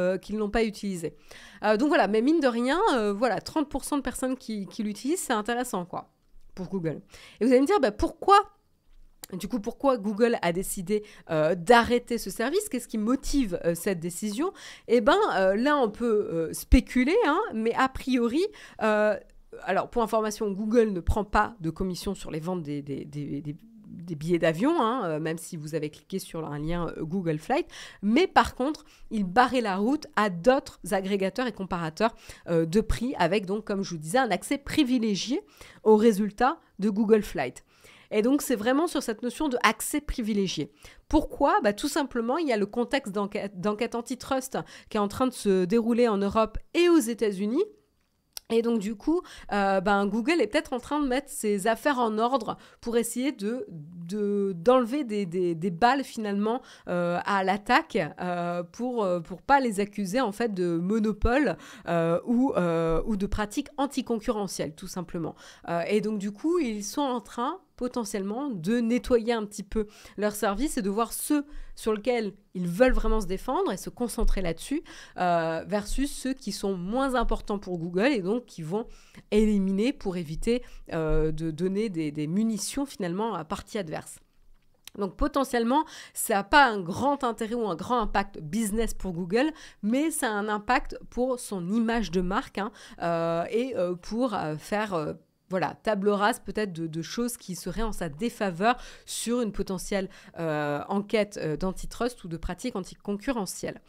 utilisé. Donc voilà, mais mine de rien, 30% de personnes qui l'utilisent, c'est intéressant quoi, pour Google. Et vous allez me dire, pourquoi Google a décidé d'arrêter ce service? Qu'est-ce qui motive cette décision? Là, on peut spéculer, mais a priori... alors, pour information, Google ne prend pas de commission sur les ventes des billets d'avion, même si vous avez cliqué sur un lien Google Flight. Mais par contre, il barrait la route à d'autres agrégateurs et comparateurs de prix avec, donc, comme je vous disais, un accès privilégié aux résultats de Google Flight. Et donc, c'est vraiment sur cette notion de accès privilégié. Pourquoi ? Tout simplement, il y a le contexte d'enquête antitrust qui est en train de se dérouler en Europe et aux États-Unis. Et donc, du coup, Google est peut-être en train de mettre ses affaires en ordre pour essayer d'enlever des balles, finalement, à l'attaque pour pas les accuser, en fait, de monopole ou de pratiques anticoncurrentielles, tout simplement. Et donc, du coup, ils sont en train potentiellement de nettoyer un petit peu leur service et de voir ceux sur lesquels ils veulent vraiment se défendre et se concentrer là-dessus versus ceux qui sont moins importants pour Google et donc qui vont éliminer pour éviter de donner des munitions finalement à partie adverse. Donc potentiellement, ça n'a pas un grand intérêt ou un grand impact business pour Google, mais ça a un impact pour son image de marque et pour faire... table rase peut-être de choses qui seraient en sa défaveur sur une potentielle enquête d'antitrust ou de pratiques anticoncurrentielles.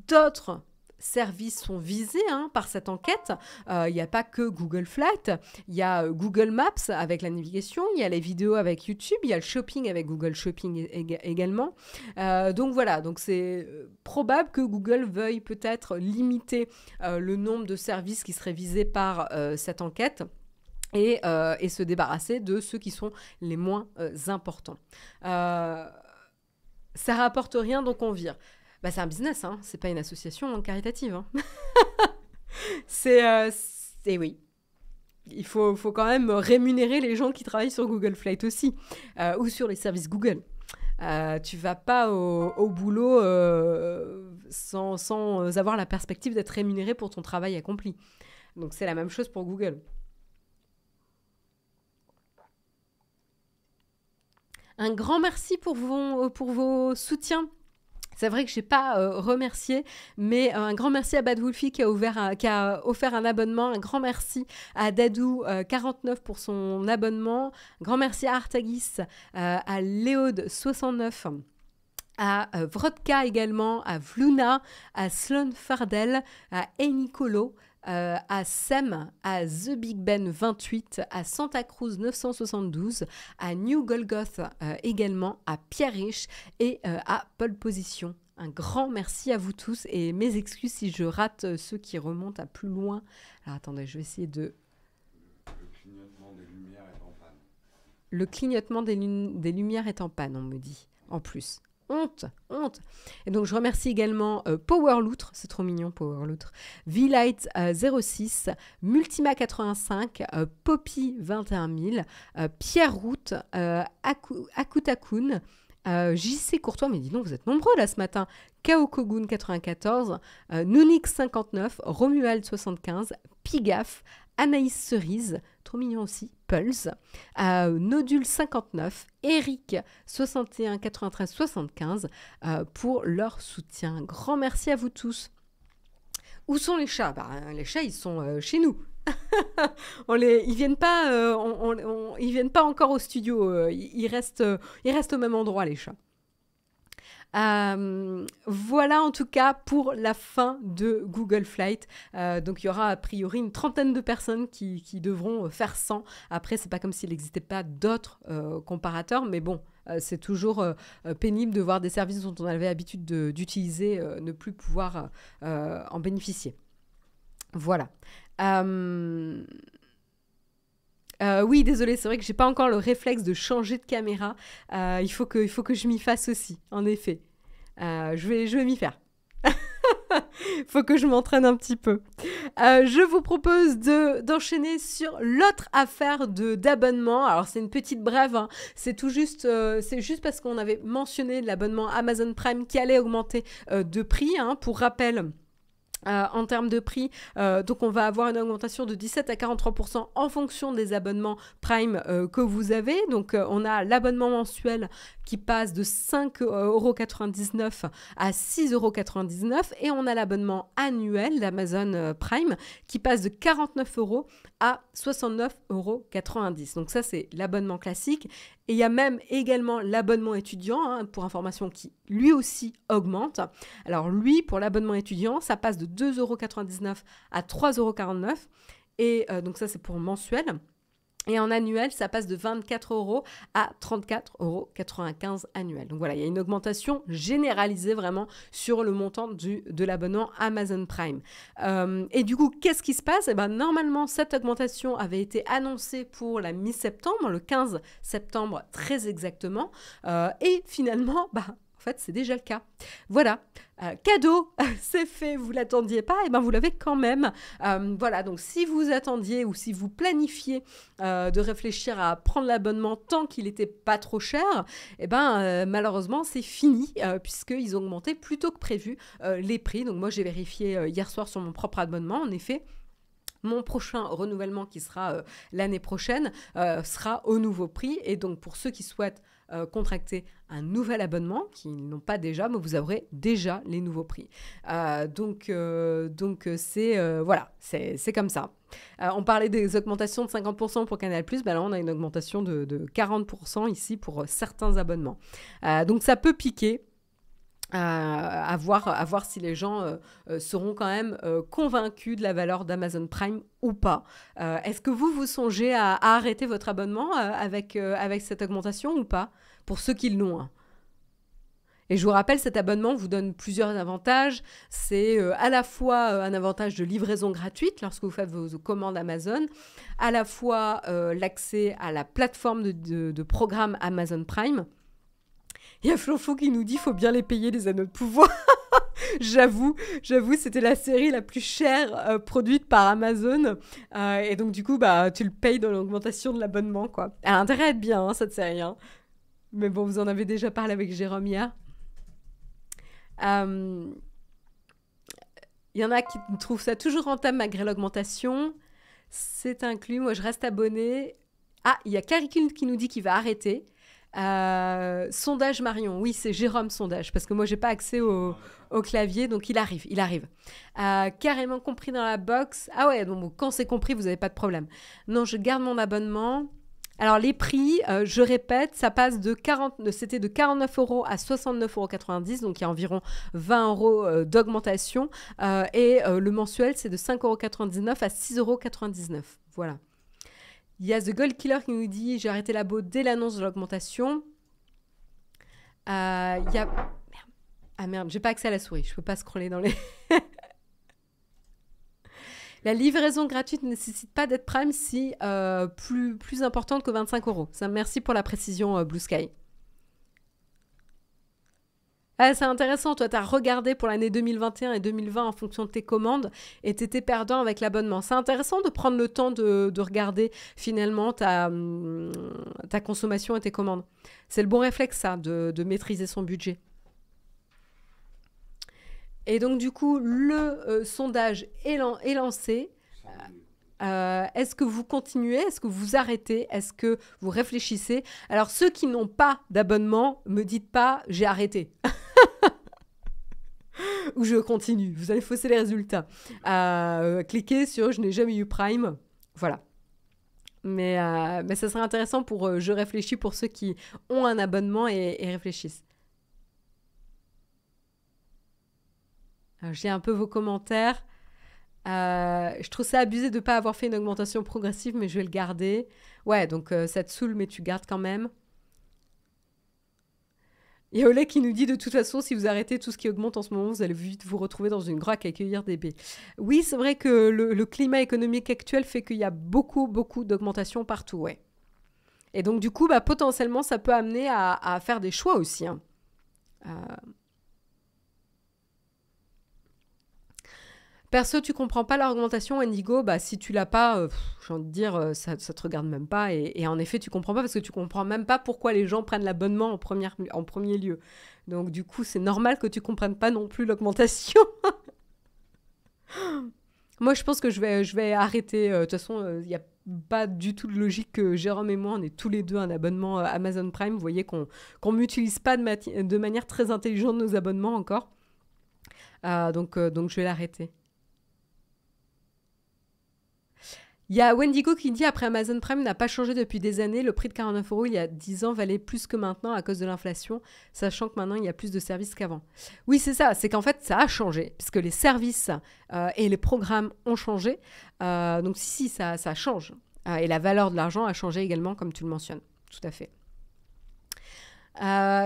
D'autres services sont visés par cette enquête. Il n'y a pas que Google Flight, il y a Google Maps avec la navigation, il y a les vidéos avec YouTube, il y a le shopping avec Google Shopping également. Donc c'est probable que Google veuille peut-être limiter le nombre de services qui seraient visés par cette enquête. Et se débarrasser de ceux qui sont les moins importants. Ça rapporte rien, donc on vire. C'est un business, c'est pas une association caritative. Oui. Il faut quand même rémunérer les gens qui travaillent sur Google Flight aussi, ou sur les services Google. Tu vas pas au boulot sans avoir la perspective d'être rémunéré pour ton travail accompli. Donc c'est la même chose pour Google. Un grand merci pour vos soutiens. C'est vrai que je n'ai pas remercié, mais un grand merci à Bad Wolfie qui a offert un abonnement. Un grand merci à Dadou49 pour son abonnement. Un grand merci à Artagis, à Léode69, à Vrodka également, à Vluna, à Sloan Fardel, à Enicolo, à Sem, à The Big Ben 28, à Santa Cruz 972, à New Golgoth également, à Pierre Rich et à Pole Position. Un grand merci à vous tous et mes excuses si je rate ceux qui remontent à plus loin. Alors attendez, je vais essayer de... Le clignotement des lumières est en panne. Le clignotement des lumières est en panne, on me dit, en plus. Honte. Et donc, je remercie également Powerloutre, c'est trop mignon, Powerloutre, V-Light 06, Multima 85, Poppy 21000, Pierre Route, Akutakun, JC Courtois, mais dis donc, vous êtes nombreux là ce matin, Kaokogun 94, Nunix 59, Romuald 75, Pigaf, Anaïs Cerise, trop mignon aussi, Pulse, Nodule 59, Eric 61 93 75 pour leur soutien. Grand merci à vous tous. Où sont les chats ? Les chats, ils sont chez nous. Ils viennent pas encore au studio. Ils restent au même endroit, les chats. Voilà en tout cas pour la fin de Google Flight. Donc il y aura a priori une trentaine de personnes qui devront faire 100. Après, c'est pas comme s'il n'existait pas d'autres comparateurs, mais bon, c'est toujours pénible de voir des services dont on avait l'habitude d'utiliser ne plus pouvoir en bénéficier. Voilà. Oui, désolé, c'est vrai que j'ai pas encore le réflexe de changer de caméra. Il faut que je m'y fasse aussi, en effet. Je vais m'y faire. Faut que je m'entraîne un petit peu. Je vous propose d'enchaîner sur l'autre affaire d'abonnement. Alors c'est une petite brève, hein. C'est juste parce qu'on avait mentionné l'abonnement Amazon Prime qui allait augmenter de prix, hein. Pour rappel, en termes de prix, donc on va avoir une augmentation de 17 à 43% en fonction des abonnements Prime que vous avez. Donc on a l'abonnement mensuel qui passe de 5,99 € à 6,99 € et on a l'abonnement annuel d'Amazon Prime qui passe de 49 € à 69,90 €. Donc ça, c'est l'abonnement classique. Et il y a même également l'abonnement étudiant, hein, pour information, qui lui aussi augmente. Alors lui, pour l'abonnement étudiant, ça passe de 2,99 € à 3,49 €. Et donc ça, c'est pour mensuel. Et en annuel, ça passe de 24 € à 34,95 € annuel. Donc voilà, il y a une augmentation généralisée vraiment sur le montant de l'abonnement Amazon Prime. Et du coup, qu'est-ce qui se passe ? Normalement, cette augmentation avait été annoncée pour la mi-septembre, le 15 septembre très exactement. Et finalement, en fait, c'est déjà le cas. Voilà, cadeau, c'est fait, vous ne l'attendiez pas, et vous l'avez quand même. Voilà, donc si vous attendiez ou si vous planifiez de réfléchir à prendre l'abonnement tant qu'il n'était pas trop cher, malheureusement, c'est fini, puisqu'ils ont augmenté plus tôt que prévu les prix. Donc moi, j'ai vérifié hier soir sur mon propre abonnement, en effet. Mon prochain renouvellement, qui sera l'année prochaine, sera au nouveau prix. Et donc, pour ceux qui souhaitent contracter un nouvel abonnement, qui n'ont pas déjà, mais vous aurez déjà les nouveaux prix. Donc c'est voilà, c'est comme ça. On parlait des augmentations de 50% pour Canal+, là on a une augmentation de 40% ici pour certains abonnements. Donc ça peut piquer. À voir si les gens seront quand même convaincus de la valeur d'Amazon Prime ou pas. Est-ce que vous songez à arrêter votre abonnement avec cette augmentation ou pas, pour ceux qui l'ont, hein. Et je vous rappelle, cet abonnement vous donne plusieurs avantages. C'est à la fois un avantage de livraison gratuite lorsque vous faites vos commandes Amazon, à la fois l'accès à la plateforme de programme Amazon Prime. Il y a Flonflon qui nous dit « Faut bien les payer, les anneaux de pouvoir ». J'avoue, c'était la série la plus chère produite par Amazon. Et donc, du coup, tu le payes dans l'augmentation de l'abonnement, quoi. Elle a intérêt à être bien, hein, cette série. Hein. Mais bon, vous en avez déjà parlé avec Jérôme hier. Il y en a qui trouvent ça toujours rentable malgré l'augmentation. C'est inclus. Moi, je reste abonnée. Ah, il y a Caricule qui nous dit qu'il va arrêter. Sondage Marion, oui, c'est Jérôme Sondage, parce que moi j'ai pas accès au clavier, donc il arrive. Carrément compris dans la box. Ah ouais, donc quand c'est compris, vous n'avez pas de problème. Non, je garde mon abonnement. Alors les prix, je répète, ça passe c'était de 49 € à 69,90 €, donc il y a environ 20 € d'augmentation. Et le mensuel, c'est de 5,99 € à 6,99 €. Voilà. Il y a The Gold Killer qui nous dit « J'ai arrêté l'abo dès l'annonce de l'augmentation ». Il y a... Merde. Ah merde, j'ai pas accès à la souris. Je peux pas scroller dans les... La livraison gratuite ne nécessite pas d'être Prime si plus importante que 25 €. Ça, merci pour la précision, Blue Sky. Ah, c'est intéressant, toi, tu as regardé pour l'année 2021 et 2020 en fonction de tes commandes et tu étais perdant avec l'abonnement. C'est intéressant de prendre le temps de regarder finalement ta consommation et tes commandes. C'est le bon réflexe, ça, de maîtriser son budget. Et donc, du coup, le sondage est lancé. Est-ce que vous continuez? Est-ce que vous arrêtez? Est-ce que vous réfléchissez? Alors, ceux qui n'ont pas d'abonnement, me dites pas « j'ai arrêté ». ou je continue. Vous allez fausser les résultats. Cliquez sur « Je n'ai jamais eu Prime ». Voilà. Mais ça serait intéressant pour je réfléchis pour ceux qui ont un abonnement et réfléchissent. Alors, j'ai un peu vos commentaires. Je trouve ça abusé de ne pas avoir fait une augmentation progressive, mais je vais le garder. Ouais, donc ça te saoule, mais tu gardes quand même. Il y a Olé qui nous dit de toute façon, si vous arrêtez tout ce qui augmente en ce moment, vous allez vite vous retrouver dans une grotte à accueillir des baies. Oui, c'est vrai que le climat économique actuel fait qu'il y a beaucoup d'augmentations partout, ouais. Et donc du coup, potentiellement, ça peut amener à faire des choix aussi. Hein. Perso, tu comprends pas l'augmentation Indigo, si tu l'as pas, j'ai envie de dire, ça te regarde même pas. Et en effet, tu comprends pas parce que tu comprends même pas pourquoi les gens prennent l'abonnement en premier lieu. Donc du coup, c'est normal que tu comprennes pas non plus l'augmentation. Moi, je pense que je vais arrêter. De toute façon, il n'y a pas du tout de logique que Jérôme et moi, on ait tous les deux un abonnement Amazon Prime. Vous voyez qu'on n'utilise pas de manière très intelligente nos abonnements encore. Donc je vais l'arrêter. Il y a Wendigo qui dit après Amazon Prime n'a pas changé depuis des années. Le prix de 49 € il y a 10 ans valait plus que maintenant à cause de l'inflation, sachant que maintenant il y a plus de services qu'avant. Oui, c'est ça. C'est qu'en fait, ça a changé puisque les services et les programmes ont changé. Donc si, ça change. Et la valeur de l'argent a changé également, comme tu le mentionnes. Tout à fait.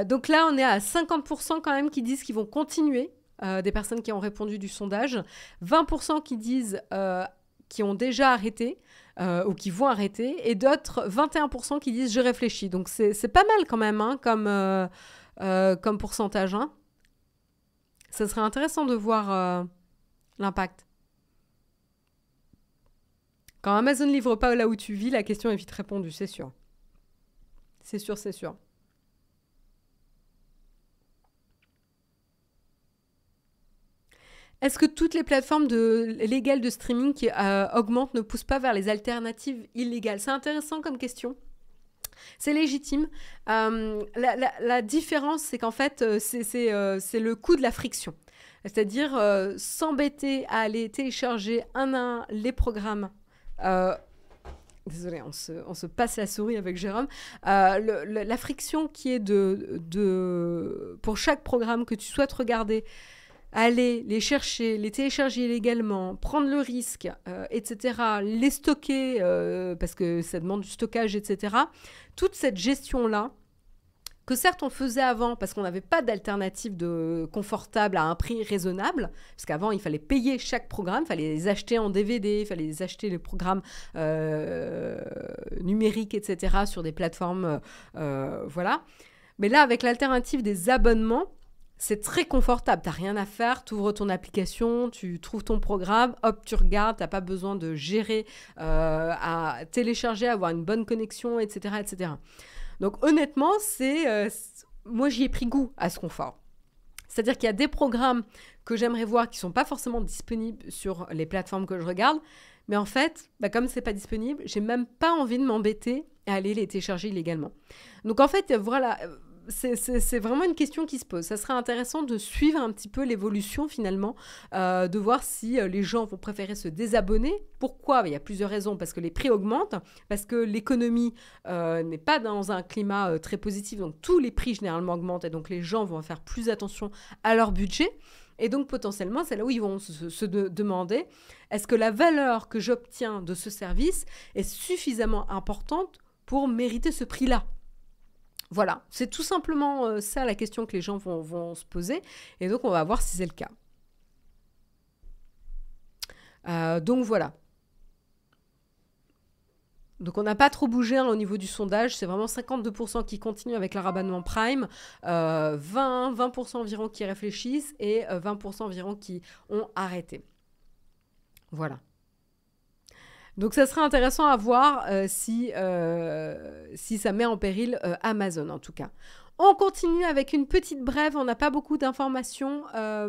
Donc là, on est à 50% quand même qui disent qu'ils vont continuer. Des personnes qui ont répondu du sondage. 20% qui disent... qui ont déjà arrêté ou qui vont arrêter, et d'autres 21% qui disent « je réfléchis ». Donc, c'est pas mal quand même hein, comme pourcentage. Hein. Ça serait intéressant de voir l'impact. Quand Amazon ne livre pas là où tu vis, la question est vite répondue, c'est sûr. C'est sûr, c'est sûr. Est-ce que toutes les plateformes légales de streaming qui augmentent ne poussent pas vers les alternatives illégales? C'est intéressant comme question. C'est légitime. La différence, c'est qu'en fait, c'est le coût de la friction. C'est-à-dire s'embêter à aller télécharger un à un les programmes. Désolée, on se passe la souris avec Jérôme. La friction qui est pour chaque programme que tu souhaites regarder, aller les chercher, les télécharger illégalement, prendre le risque, etc., les stocker, parce que ça demande du stockage, etc. Toute cette gestion-là, que certes on faisait avant, parce qu'on n'avait pas d'alternative confortable à un prix raisonnable, parce qu'avant il fallait payer chaque programme, il fallait les acheter en DVD, il fallait les acheter les programmes numériques, etc., sur des plateformes, voilà. Mais là, avec l'alternative des abonnements, c'est très confortable, tu n'as rien à faire, tu ouvres ton application, tu trouves ton programme, hop, tu regardes, tu n'as pas besoin de gérer, à télécharger, avoir une bonne connexion, etc. etc. Donc honnêtement, moi j'y ai pris goût à ce confort. C'est-à-dire qu'il y a des programmes que j'aimerais voir qui ne sont pas forcément disponibles sur les plateformes que je regarde, mais en fait, comme ce n'est pas disponible, j'ai même pas envie de m'embêter à aller les télécharger illégalement. Donc en fait, voilà... C'est vraiment une question qui se pose. Ça serait intéressant de suivre un petit peu l'évolution finalement, de voir si les gens vont préférer se désabonner. Pourquoi? Il y a plusieurs raisons. Parce que les prix augmentent, parce que l'économie n'est pas dans un climat très positif, donc tous les prix généralement augmentent et donc les gens vont faire plus attention à leur budget. Et donc potentiellement, c'est là où ils vont se demander, est-ce que la valeur que j'obtiens de ce service est suffisamment importante pour mériter ce prix-là? Voilà, c'est tout simplement ça la question que les gens vont se poser. Et donc, on va voir si c'est le cas. Donc, voilà. Donc, on n'a pas trop bougé au niveau du sondage. C'est vraiment 52% qui continuent avec leur abonnement Prime, 20% environ qui réfléchissent et 20% environ qui ont arrêté. Voilà. Donc, ça serait intéressant à voir si ça met en péril Amazon, en tout cas. On continue avec une petite brève. On n'a pas beaucoup d'informations. Ah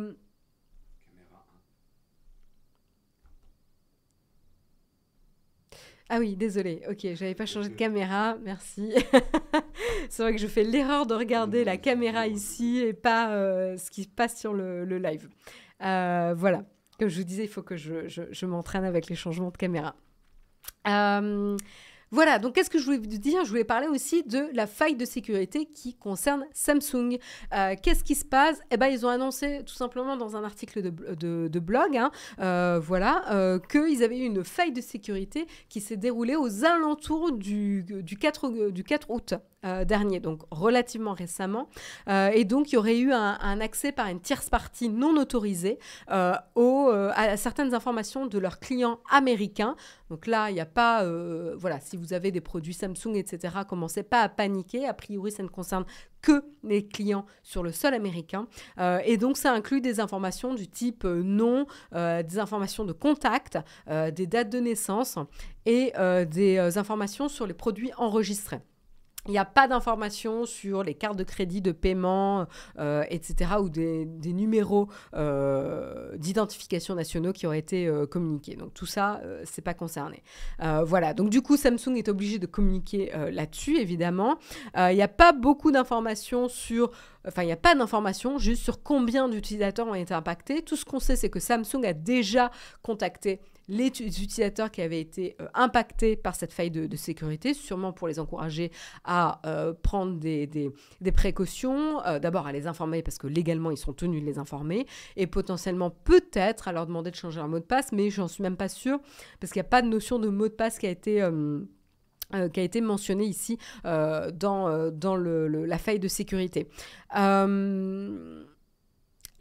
oui, désolé. Ok, j'avais pas changé de caméra. Merci. C'est vrai que je fais l'erreur de regarder la caméra ici et pas ce qui se passe sur le live. Voilà, comme je vous disais, il faut que je m'entraîne avec les changements de caméra. Voilà, donc qu'est-ce que je voulais vous dire? Je voulais parler aussi de la faille de sécurité qui concerne Samsung. Qu'est-ce qui se passe? Eh ben, ils ont annoncé tout simplement dans un article de blog, qu'ils avaient eu une faille de sécurité qui s'est déroulée aux alentours du 4 août. Dernier, donc relativement récemment. Et donc, il y aurait eu un accès par une tierce partie non autorisée à certaines informations de leurs clients américains. Donc là, il n'y a pas... voilà, si vous avez des produits Samsung, etc., commencez pas à paniquer. A priori, ça ne concerne que les clients sur le sol américain. Et donc, ça inclut des informations du type nom, des informations de contact, des dates de naissance et des informations sur les produits enregistrés. Il n'y a pas d'informations sur les cartes de crédit, de paiement, etc. ou des numéros d'identification nationaux qui auraient été communiqués. Donc tout ça, c'est pas concerné. Voilà, donc du coup, Samsung est obligé de communiquer là-dessus, évidemment. Il n'y a pas beaucoup d'informations sur... Enfin, il n'y a pas d'informations juste sur combien d'utilisateurs ont été impactés. Tout ce qu'on sait, c'est que Samsung a déjà contacté les utilisateurs qui avaient été impactés par cette faille de sécurité, sûrement pour les encourager à prendre des précautions, d'abord à les informer parce que légalement ils sont tenus de les informer, et potentiellement peut-être à leur demander de changer leur mot de passe, mais j'en suis même pas sûre parce qu'il n'y a pas de notion de mot de passe qui a été mentionné ici dans la faille de sécurité.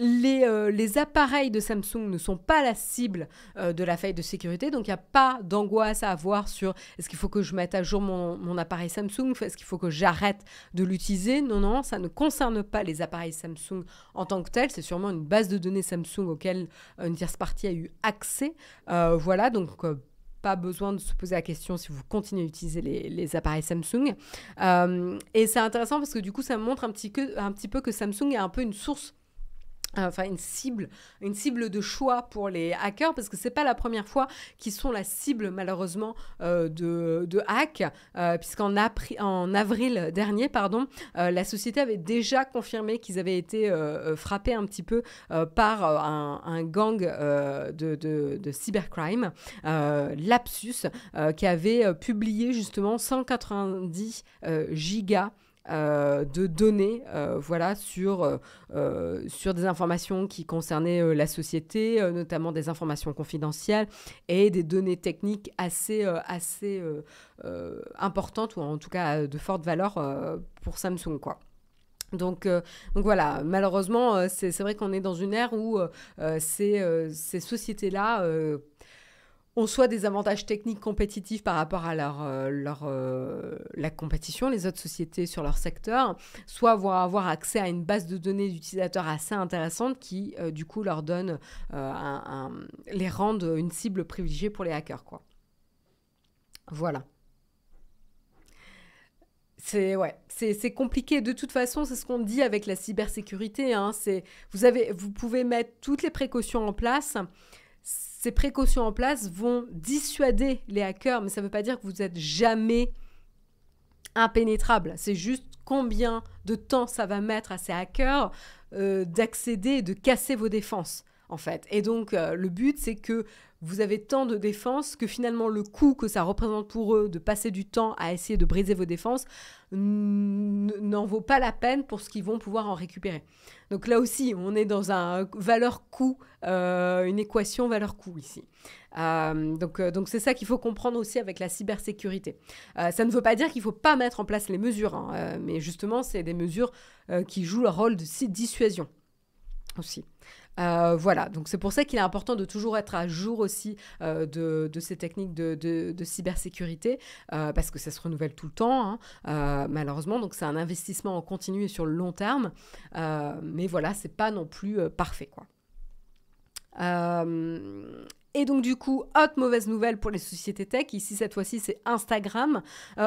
Les appareils de Samsung ne sont pas la cible de la faille de sécurité, donc il n'y a pas d'angoisse à avoir sur est-ce qu'il faut que je mette à jour mon appareil Samsung, est-ce qu'il faut que j'arrête de l'utiliser. Non, ça ne concerne pas les appareils Samsung en tant que tel, c'est sûrement une base de données Samsung auquel une tierce partie a eu accès. Voilà, donc... pas besoin de se poser la question si vous continuez à utiliser les appareils Samsung. Et c'est intéressant parce que du coup, ça montre un petit peu que Samsung est un peu une source, une cible de choix pour les hackers, parce que c'est pas la première fois qu'ils sont la cible malheureusement de hacks, puisqu'en avril dernier, la société avait déjà confirmé qu'ils avaient été frappés un petit peu par un gang de cybercrime, Lapsus, qui avait publié justement 190 gigas de données sur des informations qui concernaient la société, notamment des informations confidentielles et des données techniques assez importantes, ou en tout cas de forte valeur pour Samsung, quoi. Donc voilà, malheureusement, c'est vrai qu'on est dans une ère où ces sociétés-là ont soit des avantages techniques compétitifs par rapport à la compétition, les autres sociétés sur leur secteur, soit vont avoir accès à une base de données d'utilisateurs assez intéressante qui, du coup, leur donne, les rendent une cible privilégiée pour les hackers, quoi. Voilà. C'est compliqué. De toute façon, c'est ce qu'on dit avec la cybersécurité, hein. Vous pouvez mettre toutes les précautions en place. Ces précautions en place vont dissuader les hackers, mais ça ne veut pas dire que vous n'êtes jamais impénétrable. C'est juste combien de temps ça va mettre à ces hackers d'accéder et de casser vos défenses, en fait. Et donc, le but, c'est que vous avez tant de défenses que finalement, le coût que ça représente pour eux de passer du temps à essayer de briser vos défenses n'en vaut pas la peine pour ce qu'ils vont pouvoir en récupérer. Donc là aussi, on est dans un valeur-coût, une équation valeur-coût ici. Donc c'est ça qu'il faut comprendre aussi avec la cybersécurité. Ça ne veut pas dire qu'il ne faut pas mettre en place les mesures, hein, mais justement, c'est des mesures qui jouent leur rôle de dissuasion aussi. Voilà, donc c'est pour ça qu'il est important de toujours être à jour aussi de ces techniques de cybersécurité, parce que ça se renouvelle tout le temps, hein, malheureusement. Donc c'est un investissement en continu et sur le long terme, mais voilà, c'est pas non plus parfait, quoi. Et donc du coup, autre mauvaise nouvelle pour les sociétés tech, ici cette fois-ci c'est Instagram.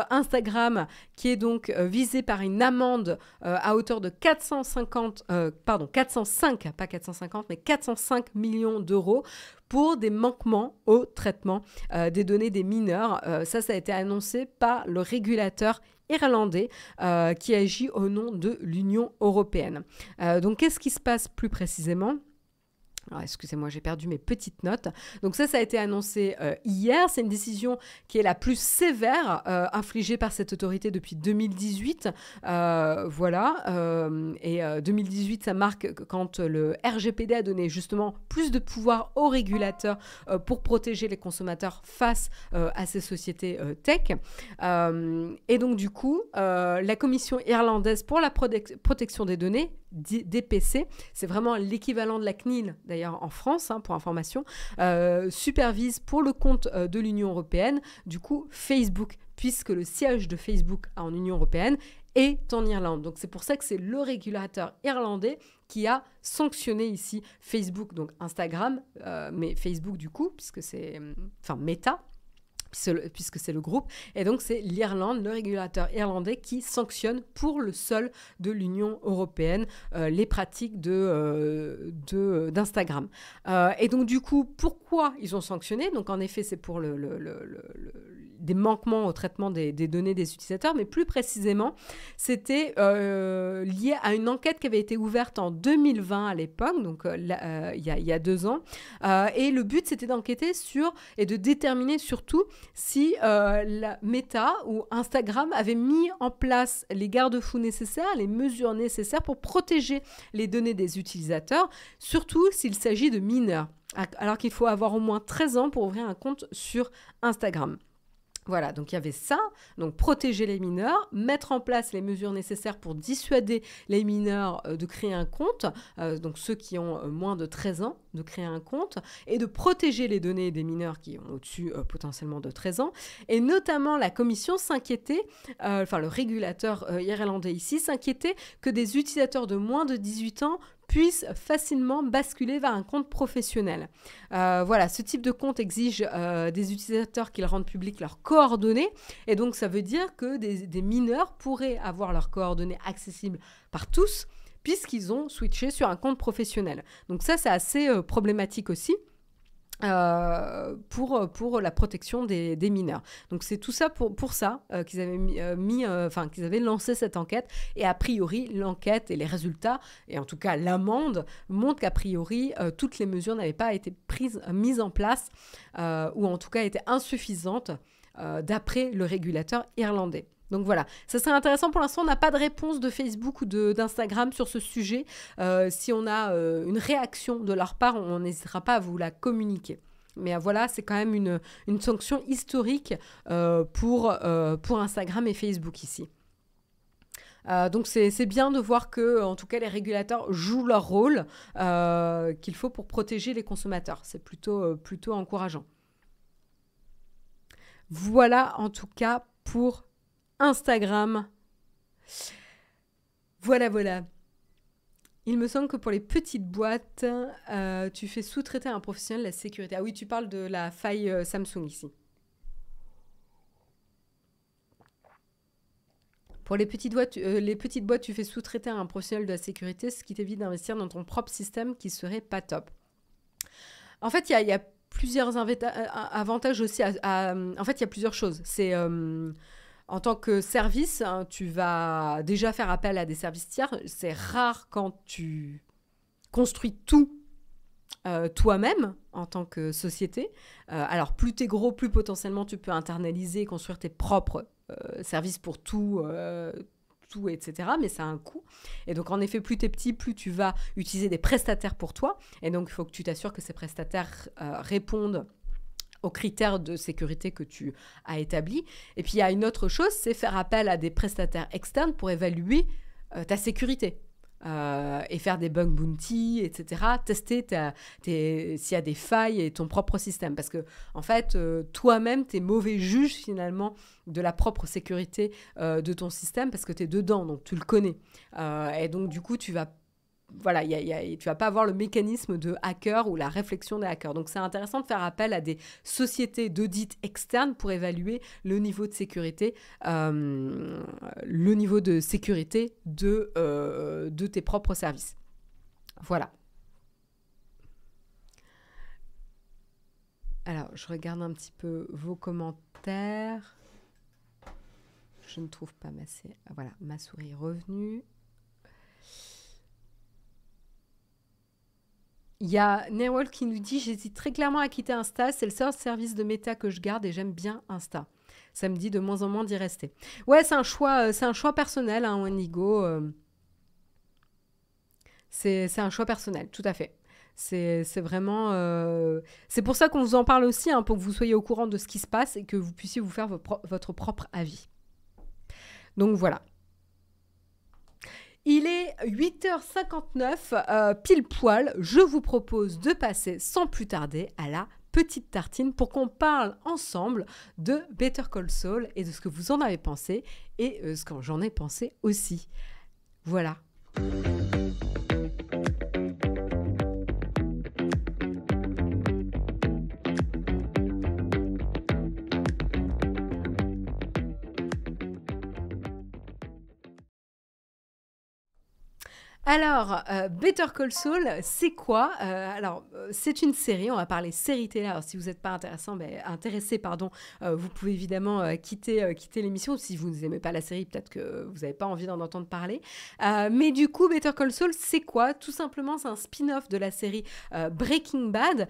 Instagram qui est donc visé par une amende à hauteur de 405 millions d'euros pour des manquements au traitement des données des mineurs. Ça a été annoncé par le régulateur irlandais qui agit au nom de l'Union européenne. Donc qu'est-ce qui se passe plus précisément ? Alors, excusez-moi, j'ai perdu mes petites notes. Donc ça a été annoncé hier. C'est une décision qui est la plus sévère infligée par cette autorité depuis 2018. Voilà. 2018, ça marque quand le RGPD a donné justement plus de pouvoir aux régulateurs pour protéger les consommateurs face à ces sociétés tech. Et donc du coup, la Commission irlandaise pour la protection des données, DPC, c'est vraiment l'équivalent de la CNIL d'ailleurs en France, hein, pour information, supervise pour le compte de l'Union européenne, du coup Facebook, puisque le siège de Facebook en Union européenne est en Irlande. Donc c'est pour ça que c'est le régulateur irlandais qui a sanctionné ici Facebook, donc Instagram, mais Facebook du coup, puisque c'est, enfin Meta, puisque c'est le groupe. Et donc, c'est l'Irlande, le régulateur irlandais, qui sanctionne pour le sol de l'Union européenne les pratiques d'Instagram. Et donc, du coup, pourquoi ils ont sanctionné? Donc, en effet, c'est pour des manquements au traitement des données des utilisateurs, mais plus précisément, c'était lié à une enquête qui avait été ouverte en 2020 à l'époque, donc il y a 2 ans. Et le but, c'était d'enquêter sur et de déterminer surtout si la Meta ou Instagram avait mis en place les garde-fous nécessaires, les mesures nécessaires pour protéger les données des utilisateurs, surtout s'il s'agit de mineurs, alors qu'il faut avoir au moins 13 ans pour ouvrir un compte sur Instagram. Voilà, donc il y avait ça, donc protéger les mineurs, mettre en place les mesures nécessaires pour dissuader les mineurs de créer un compte, donc ceux qui ont moins de 13 ans, de créer un compte, et de protéger les données des mineurs qui ont au-dessus potentiellement de 13 ans. Et notamment, la commission s'inquiétait, le régulateur irlandais ici, s'inquiétait que des utilisateurs de moins de 18 ans puissent facilement basculer vers un compte professionnel. Voilà, ce type de compte exige des utilisateurs qu'ils rendent publics leurs coordonnées, et donc ça veut dire que des mineurs pourraient avoir leurs coordonnées accessibles par tous, puisqu'ils ont switché sur un compte professionnel. Donc ça, c'est assez problématique aussi. Pour la protection des mineurs. Donc c'est tout ça pour ça qu'ils avaient qu'ils avaient lancé cette enquête, et a priori l'enquête et les résultats, et en tout cas l'amende, montrent qu'a priori toutes les mesures n'avaient pas été mises en place, ou en tout cas étaient insuffisantes d'après le régulateur irlandais. Donc voilà, ça serait intéressant. Pour l'instant, on n'a pas de réponse de Facebook ou d'Instagram sur ce sujet. Si on a une réaction de leur part, on n'hésitera pas à vous la communiquer. Mais voilà, c'est quand même une sanction historique pour Instagram et Facebook ici. Donc c'est bien de voir que, en tout cas, les régulateurs jouent leur rôle qu'il faut pour protéger les consommateurs. C'est plutôt encourageant. Voilà, en tout cas, pour Instagram. Voilà. Il me semble que pour les petites boîtes, tu fais sous-traiter à un professionnel la sécurité. Ah oui, tu parles de la faille Samsung ici. Pour les petites boîtes, tu fais sous-traiter à un professionnel de la sécurité, ce qui t'évite d'investir dans ton propre système qui serait pas top. En fait, il y a plusieurs avantages aussi. En fait, il y a plusieurs choses. C'est... en tant que service, hein, tu vas déjà faire appel à des services tiers. C'est rare quand tu construis tout toi-même en tant que société. Alors, plus tu es gros, plus potentiellement tu peux internaliser et construire tes propres services pour tout, etc. Mais ça a un coût. Et donc, en effet, plus tu es petit, plus tu vas utiliser des prestataires pour toi. Et donc, il faut que tu t'assures que ces prestataires répondent aux critères de sécurité que tu as établis. Et puis, il y a une autre chose, c'est faire appel à des prestataires externes pour évaluer ta sécurité. Et faire des bug bounty, etc. Tester s'il y a des failles et ton propre système. Parce que, en fait, toi-même, tu es mauvais juge, finalement, de la propre sécurité de ton système parce que tu es dedans, donc tu le connais. Et donc, du coup, tu vas pas avoir le mécanisme de hacker ou la réflexion des hackers. Donc, c'est intéressant de faire appel à des sociétés d'audit externes pour évaluer le niveau de sécurité, de tes propres services. Voilà. Alors, je regarde un petit peu vos commentaires. Je ne trouve pas ma souris est revenue. Il y a Nerwall qui nous dit « J'hésite très clairement à quitter Insta. C'est le seul service de méta que je garde et j'aime bien Insta. Ça me dit de moins en moins d'y rester. » Ouais, c'est un choix personnel, hein, Wendigo. C'est un choix personnel, tout à fait. C'est vraiment... C'est pour ça qu'on vous en parle aussi, hein, pour que vous soyez au courant de ce qui se passe et que vous puissiez vous faire votre propre avis. Donc voilà. Il est 8h59, pile poil. Je vous propose de passer sans plus tarder à la petite tartine pour qu'on parle ensemble de Better Call Saul et de ce que vous en avez pensé et ce que j'en ai pensé aussi. Voilà. Alors, Better Call Saul, c'est quoi? C'est une série, on va parler série télé. Alors, si vous n'êtes pas intéressé, vous pouvez évidemment quitter l'émission. Si vous n'aimez pas la série, peut-être que vous n'avez pas envie d'en entendre parler. Mais du coup, Better Call Saul, c'est quoi? Tout simplement, c'est un spin-off de la série Breaking Bad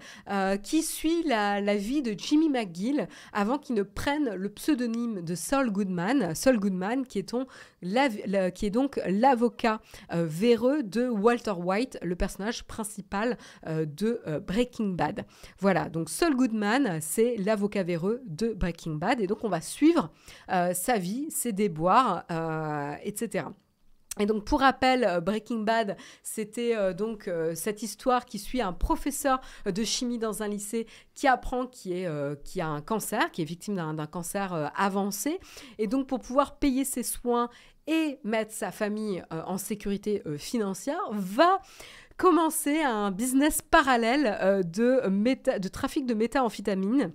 qui suit la vie de Jimmy McGill avant qu'il ne prenne le pseudonyme de Saul Goodman. Saul Goodman, qui est donc l'avocat véreux de Walter White, le personnage principal de Breaking Bad. Voilà, donc Saul Goodman, c'est l'avocat véreux de Breaking Bad, et donc on va suivre sa vie, ses déboires, etc. Et donc, pour rappel, Breaking Bad, c'était cette histoire qui suit un professeur de chimie dans un lycée qui apprend qu'il a un cancer, qui est victime d'un cancer avancé. Et donc, pour pouvoir payer ses soins et mettre sa famille en sécurité financière, va commencer un business parallèle de trafic de méthamphétamine.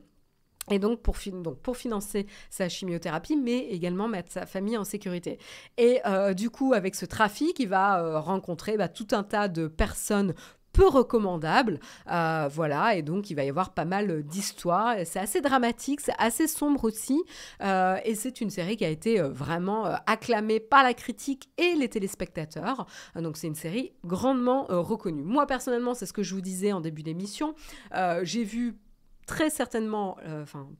Et donc pour financer sa chimiothérapie, mais également mettre sa famille en sécurité. Et du coup, avec ce trafic, il va rencontrer tout un tas de personnes peu recommandables, voilà, et donc il va y avoir pas mal d'histoires. C'est assez dramatique, c'est assez sombre aussi, et c'est une série qui a été vraiment acclamée par la critique et les téléspectateurs. Donc c'est une série grandement reconnue. Moi personnellement, c'est ce que je vous disais en début d'émission, j'ai vu très certainement,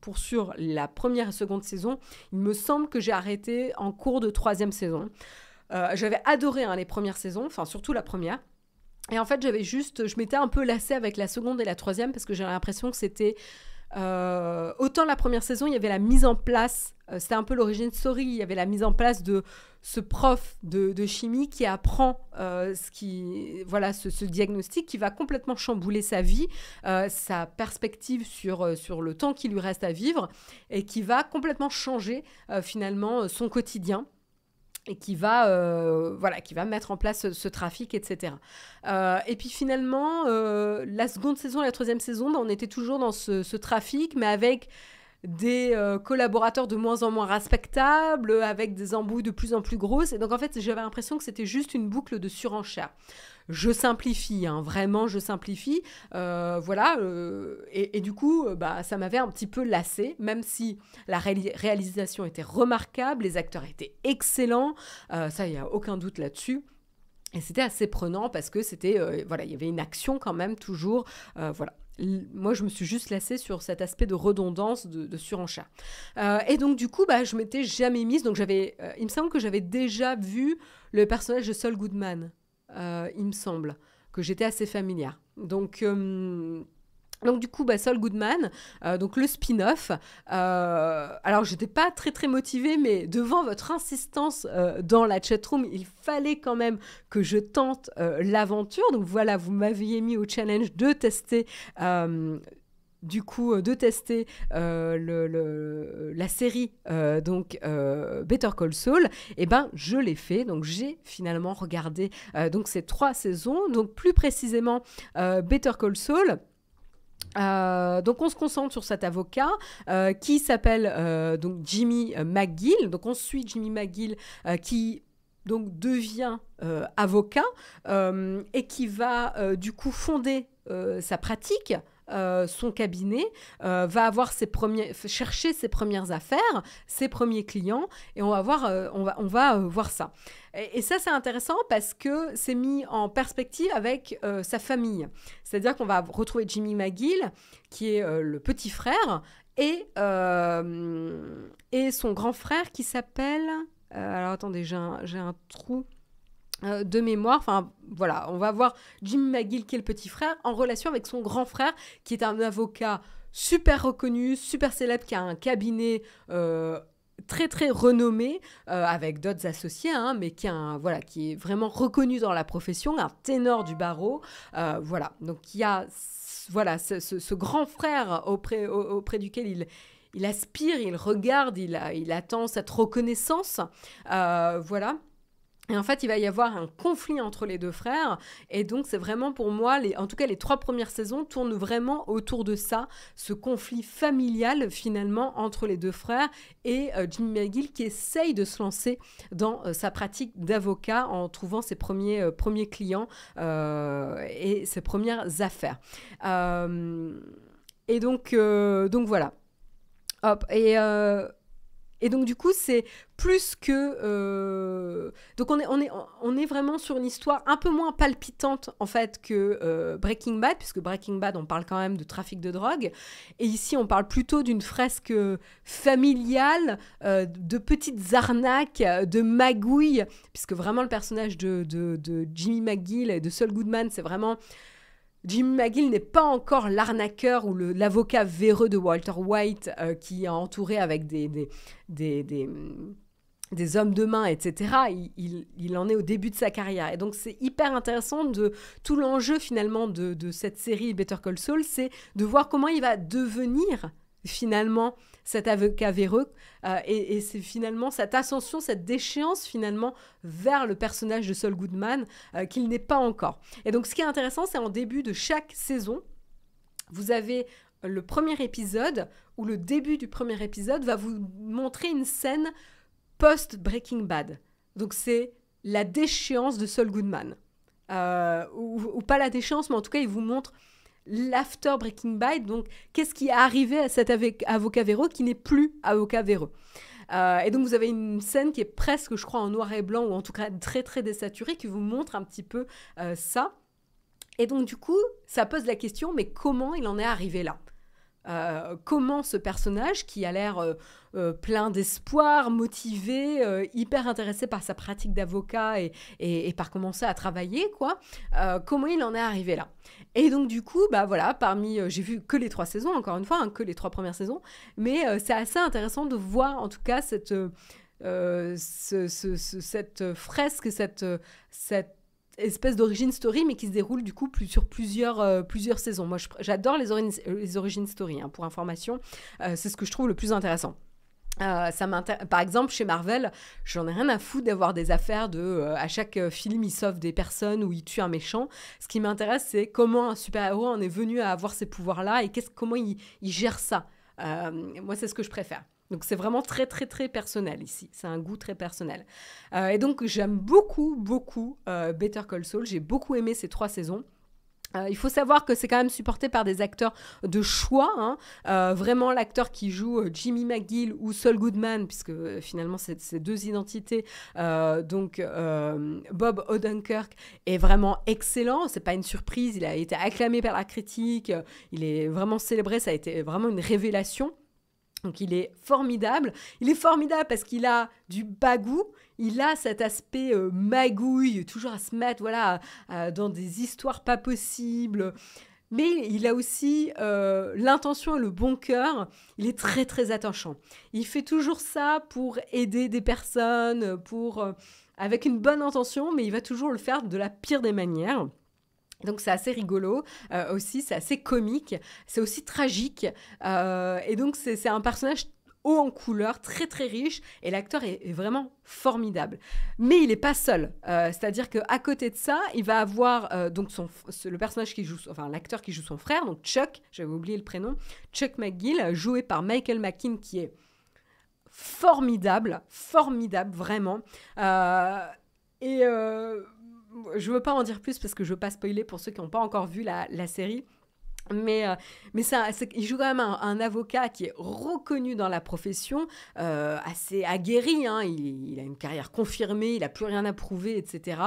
pour sûr, la première et seconde saison. Il me semble que j'ai arrêté en cours de 3e saison. J'avais adoré les premières saisons, surtout la première. Et en fait, je m'étais un peu lassée avec la seconde et la 3e parce que j'avais l'impression que c'était... autant la première saison, il y avait la mise en place, c'était un peu l'origine story, il y avait la mise en place de ce prof de chimie qui apprend ce diagnostic qui va complètement chambouler sa vie, sa perspective sur le temps qui lui reste à vivre et qui va complètement changer finalement son quotidien. Et qui va mettre en place ce trafic, etc. Et puis finalement, la seconde saison et la 3e saison, on était toujours dans ce trafic, mais avec des collaborateurs de moins en moins respectables, avec des embrouilles de plus en plus grosses. Et donc, en fait, j'avais l'impression que c'était juste une boucle de surenchère. Je simplifie, vraiment, je simplifie. Et du coup, ça m'avait un petit peu lassée, même si la réalisation était remarquable, les acteurs étaient excellents, ça, il n'y a aucun doute là-dessus. Et c'était assez prenant parce que c'était, il y avait une action quand même toujours, voilà. Moi, je me suis juste lassée sur cet aspect de redondance, de surenchère. Et donc, du coup, je m'étais jamais mise. Donc, il me semble que j'avais déjà vu le personnage de Saul Goodman. Il me semble que j'étais assez familière. Donc du coup, Saul Goodman, donc le spin-off. Alors, j'étais pas très très motivée, mais devant votre insistance dans la chatroom, il fallait quand même que je tente l'aventure. Donc voilà, vous m'aviez mis au challenge de tester. La série Better Call Saul, et je l'ai fait. Donc j'ai finalement regardé ces 3 saisons. Donc plus précisément Better Call Saul. Donc on se concentre sur cet avocat qui s'appelle Jimmy McGill. Donc on suit Jimmy McGill qui devient avocat et qui va du coup fonder sa pratique son cabinet, va avoir chercher ses premières affaires, ses premiers clients, et on va voir ça. Et ça, c'est intéressant parce que c'est mis en perspective avec sa famille. C'est-à-dire qu'on va retrouver Jimmy McGill, qui est le petit frère, et son grand frère qui s'appelle... alors attendez, j'ai un trou de mémoire. Enfin, voilà, on va voir Jimmy McGill, qui est le petit frère, en relation avec son grand frère, qui est un avocat super reconnu, super célèbre, qui a un cabinet... très très renommé avec d'autres associés, hein, mais qui est vraiment reconnu dans la profession, un ténor du barreau, voilà. Donc il y a ce grand frère auprès duquel il aspire, il regarde, il attend cette reconnaissance, voilà. Et en fait, il va y avoir un conflit entre les deux frères. Et donc, c'est vraiment pour moi, en tout cas, les 3 premières saisons tournent vraiment autour de ça, ce conflit familial, finalement, entre les deux frères et Jimmy McGill, qui essaye de se lancer dans sa pratique d'avocat en trouvant ses premiers clients et ses premières affaires. Et donc voilà. Hop, et donc, du coup, c'est plus que... Donc, on est vraiment sur une histoire un peu moins palpitante, en fait, que Breaking Bad, puisque Breaking Bad, on parle quand même de trafic de drogue. Et ici, on parle plutôt d'une fresque familiale, de petites arnaques, de magouilles, puisque vraiment, le personnage de Jimmy McGill et de Saul Goodman, c'est vraiment... Jimmy McGill n'est pas encore l'arnaqueur ou l'avocat véreux de Walter White qui est entouré avec des hommes de main, etc. Il en est au début de sa carrière. Et donc, c'est hyper intéressant de tout l'enjeu, finalement, de cette série Better Call Saul, c'est de voir comment il va devenir, finalement, cet avocat véreux. Et c'est finalement cette ascension, cette déchéance, finalement, vers le personnage de Saul Goodman qu'il n'est pas encore. Et donc, ce qui est intéressant, c'est en début de chaque saison, vous avez le premier épisode, où le début du premier épisode va vous montrer une scène post-Breaking Bad. Donc, c'est la déchéance de Saul Goodman. Ou pas la déchéance, mais en tout cas, il vous montre l'after Breaking Bad. Donc, qu'est-ce qui est arrivé à cet avocat véreux qui n'est plus avocat véreux. Et donc, vous avez une scène qui est presque, je crois, en noir et blanc, ou en tout cas très, très désaturée, qui vous montre un petit peu ça. Et donc, du coup, ça pose la question, mais comment il en est arrivé là ? Comment ce personnage qui a l'air plein d'espoir, motivé, hyper intéressé par sa pratique d'avocat et par commencer à travailler, quoi, comment il en est arrivé là. Et donc du coup, bah voilà, j'ai vu que les 3 saisons, encore une fois, hein, que les 3 premières saisons, mais c'est assez intéressant de voir en tout cas cette fresque, cette espèce d'origin story, mais qui se déroule du coup sur plusieurs saisons. Moi, j'adore les origin story, hein, pour information. C'est ce que je trouve le plus intéressant. Par exemple, chez Marvel, j'en ai rien à foutre d'avoir des affaires à chaque film, il sauve des personnes ou il tue un méchant. Ce qui m'intéresse, c'est comment un super-héros en est venu à avoir ces pouvoirs-là et comment il gère ça. Moi, c'est ce que je préfère. Donc, c'est vraiment très, très, très personnel ici. C'est un goût très personnel. Et donc, j'aime beaucoup, beaucoup Better Call Saul. J'ai beaucoup aimé ces 3 saisons. Il faut savoir que c'est quand même supporté par des acteurs de choix, hein. Vraiment l'acteur qui joue Jimmy McGill ou Saul Goodman, puisque finalement c'est 2 identités, donc Bob Odenkirk est vraiment excellent, c'est pas une surprise, il a été acclamé par la critique, il est vraiment célébré, ça a été vraiment une révélation. Donc il est formidable parce qu'il a du bagou, il a cet aspect magouille, toujours à se mettre dans des histoires pas possibles, mais il a aussi l'intention et le bon cœur, il est très très attachant. Il fait toujours ça pour aider des personnes, avec une bonne intention, mais il va toujours le faire de la pire des manières. Donc c'est assez rigolo aussi, c'est assez comique, c'est aussi tragique, et donc c'est un personnage haut en couleur, très très riche, et l'acteur est vraiment formidable. Mais il n'est pas seul, c'est-à-dire qu'à côté de ça, il va avoir donc le personnage l'acteur qui joue son frère, donc Chuck, j'avais oublié le prénom, Chuck McGill, joué par Michael McKean, qui est formidable vraiment, je veux pas en dire plus parce que je veux pas spoiler pour ceux qui n'ont pas encore vu la série. Mais il joue quand même un avocat qui est reconnu dans la profession, assez aguerri, hein, il a une carrière confirmée, il n'a plus rien à prouver, etc.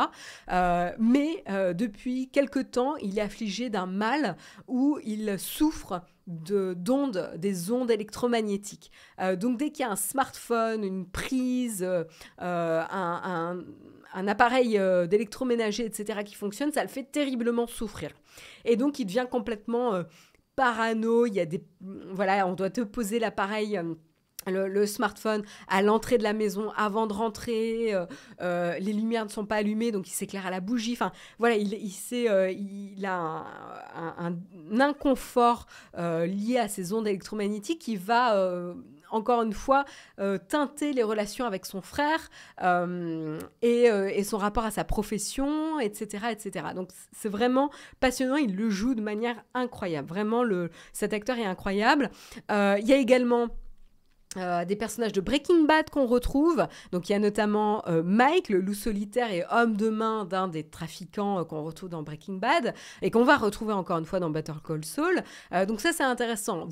Mais depuis quelque temps, il est affligé d'un mal où il souffre des ondes électromagnétiques. Donc dès qu'il y a un smartphone, une prise, un appareil d'électroménager, etc., qui fonctionne, ça le fait terriblement souffrir. Et donc, il devient complètement parano. Voilà, on doit te poser l'appareil, le smartphone à l'entrée de la maison avant de rentrer. Les lumières ne sont pas allumées, donc il s'éclaire à la bougie. Enfin, voilà, il a un inconfort lié à ces ondes électromagnétiques qui va... encore une fois, teinter les relations avec son frère et son rapport à sa profession, etc., etc. Donc, c'est vraiment passionnant. Il le joue de manière incroyable. Vraiment, cet acteur est incroyable. Il y a également... des personnages de Breaking Bad qu'on retrouve. Donc, il y a notamment Mike, le loup solitaire et homme de main d'un des trafiquants qu'on retrouve dans Breaking Bad et qu'on va retrouver encore une fois dans Better Call Saul. Donc ça, c'est intéressant.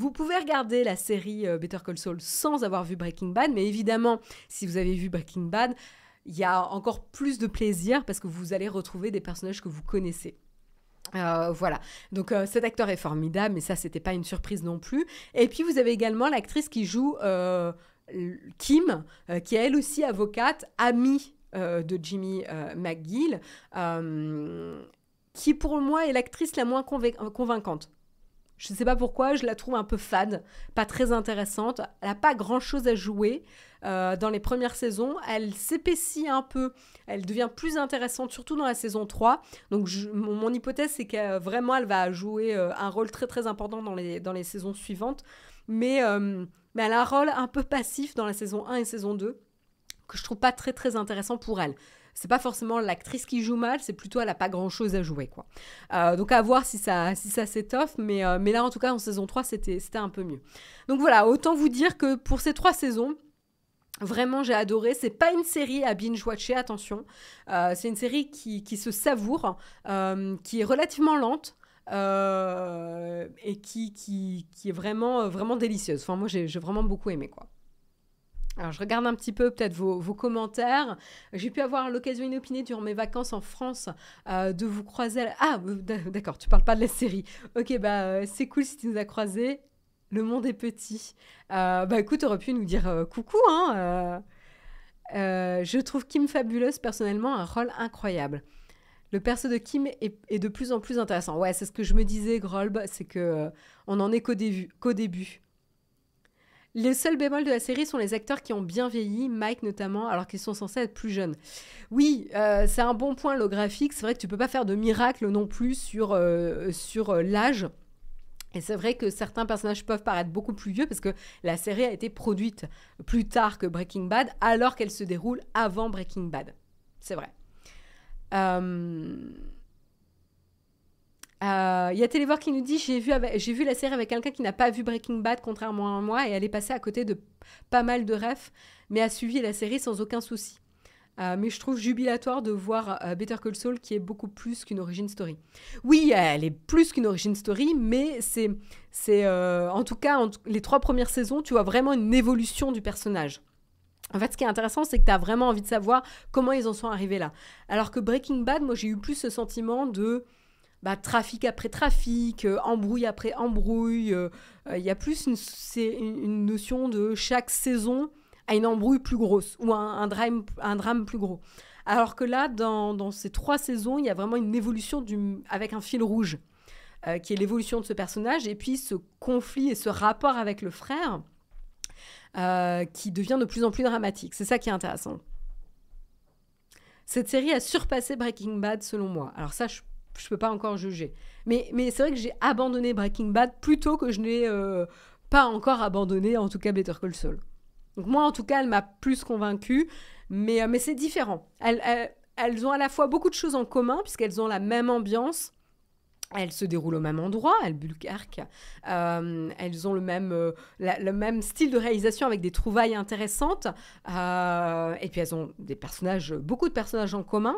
Vous pouvez regarder la série Better Call Saul sans avoir vu Breaking Bad, mais évidemment, si vous avez vu Breaking Bad, il y a encore plus de plaisir parce que vous allez retrouver des personnages que vous connaissez. Voilà, donc cet acteur est formidable, mais ça, c'était pas une surprise non plus. Et puis, vous avez également l'actrice qui joue Kim, qui est elle aussi avocate, amie de Jimmy McGill, qui pour moi est l'actrice la moins convaincante. Je ne sais pas pourquoi, je la trouve un peu fade, pas très intéressante. Elle n'a pas grand-chose à jouer dans les premières saisons. Elle s'épaissit un peu, elle devient plus intéressante, surtout dans la saison 3. Donc mon hypothèse, c'est qu'elle elle va jouer un rôle très très important dans les saisons suivantes. Mais elle a un rôle un peu passif dans la saison 1 et saison 2, que je trouve pas très très intéressant pour elle. C'est pas forcément l'actrice qui joue mal, c'est plutôt elle a pas grand chose à jouer, quoi. Donc à voir si ça s'étoffe, mais là en tout cas en saison 3 c'était un peu mieux. Donc voilà, autant vous dire que pour ces 3 saisons, vraiment j'ai adoré. C'est pas une série à binge-watcher, attention. C'est une série qui se savoure, qui est relativement lente. Et qui est vraiment, vraiment délicieuse. Enfin, moi j'ai vraiment beaucoup aimé, quoi. Alors, je regarde un petit peu peut-être vos commentaires. J'ai pu avoir l'occasion inopinée durant mes vacances en France de vous croiser. Ah, d'accord, tu parles pas de la série. Ok, c'est cool si tu nous as croisés. Le monde est petit. Écoute, t'aurais pu nous dire coucou, hein. Je trouve Kim fabuleuse, personnellement, un rôle incroyable. Le perso de Kim est de plus en plus intéressant. Ouais, c'est ce que je me disais, Grolb, c'est que on en est qu'au début. Les seuls bémols de la série sont les acteurs qui ont bien vieilli, Mike notamment, alors qu'ils sont censés être plus jeunes. Oui, c'est un bon point, le graphique. C'est vrai que tu peux pas faire de miracle non plus sur l'âge. Et c'est vrai que certains personnages peuvent paraître beaucoup plus vieux parce que la série a été produite plus tard que Breaking Bad, alors qu'elle se déroule avant Breaking Bad. C'est vrai. Y a Télévore qui nous dit j'ai vu la série avec quelqu'un qui n'a pas vu Breaking Bad contrairement à moi et elle est passée à côté de pas mal de refs mais a suivi la série sans aucun souci. Mais je trouve jubilatoire de voir Better Call Saul qui est beaucoup plus qu'une origin story. Oui, elle est plus qu'une origin story, mais c'est en tout cas les 3 premières saisons, tu vois vraiment une évolution du personnage. En fait, ce qui est intéressant, c'est que tu as vraiment envie de savoir comment ils en sont arrivés là. Alors que Breaking Bad, moi j'ai eu plus ce sentiment de trafic après trafic, embrouille après embrouille. Il y a plus une notion de chaque saison a une embrouille plus grosse ou un drame plus gros. Alors que là, dans ces 3 saisons, il y a vraiment une évolution avec un fil rouge, qui est l'évolution de ce personnage et puis ce conflit et ce rapport avec le frère qui devient de plus en plus dramatique. C'est ça qui est intéressant. Cette série a surpassé Breaking Bad selon moi. Alors ça, je peux pas encore juger. Mais c'est vrai que j'ai abandonné Breaking Bad plutôt que je n'ai pas encore abandonné, en tout cas, Better Call Saul. Donc moi, en tout cas, elle m'a plus convaincue, mais c'est différent. Elles ont à la fois beaucoup de choses en commun, puisqu'elles ont la même ambiance, elles se déroulent au même endroit, Albuquerque, elles ont le même style de réalisation avec des trouvailles intéressantes, et puis elles ont beaucoup de personnages en commun.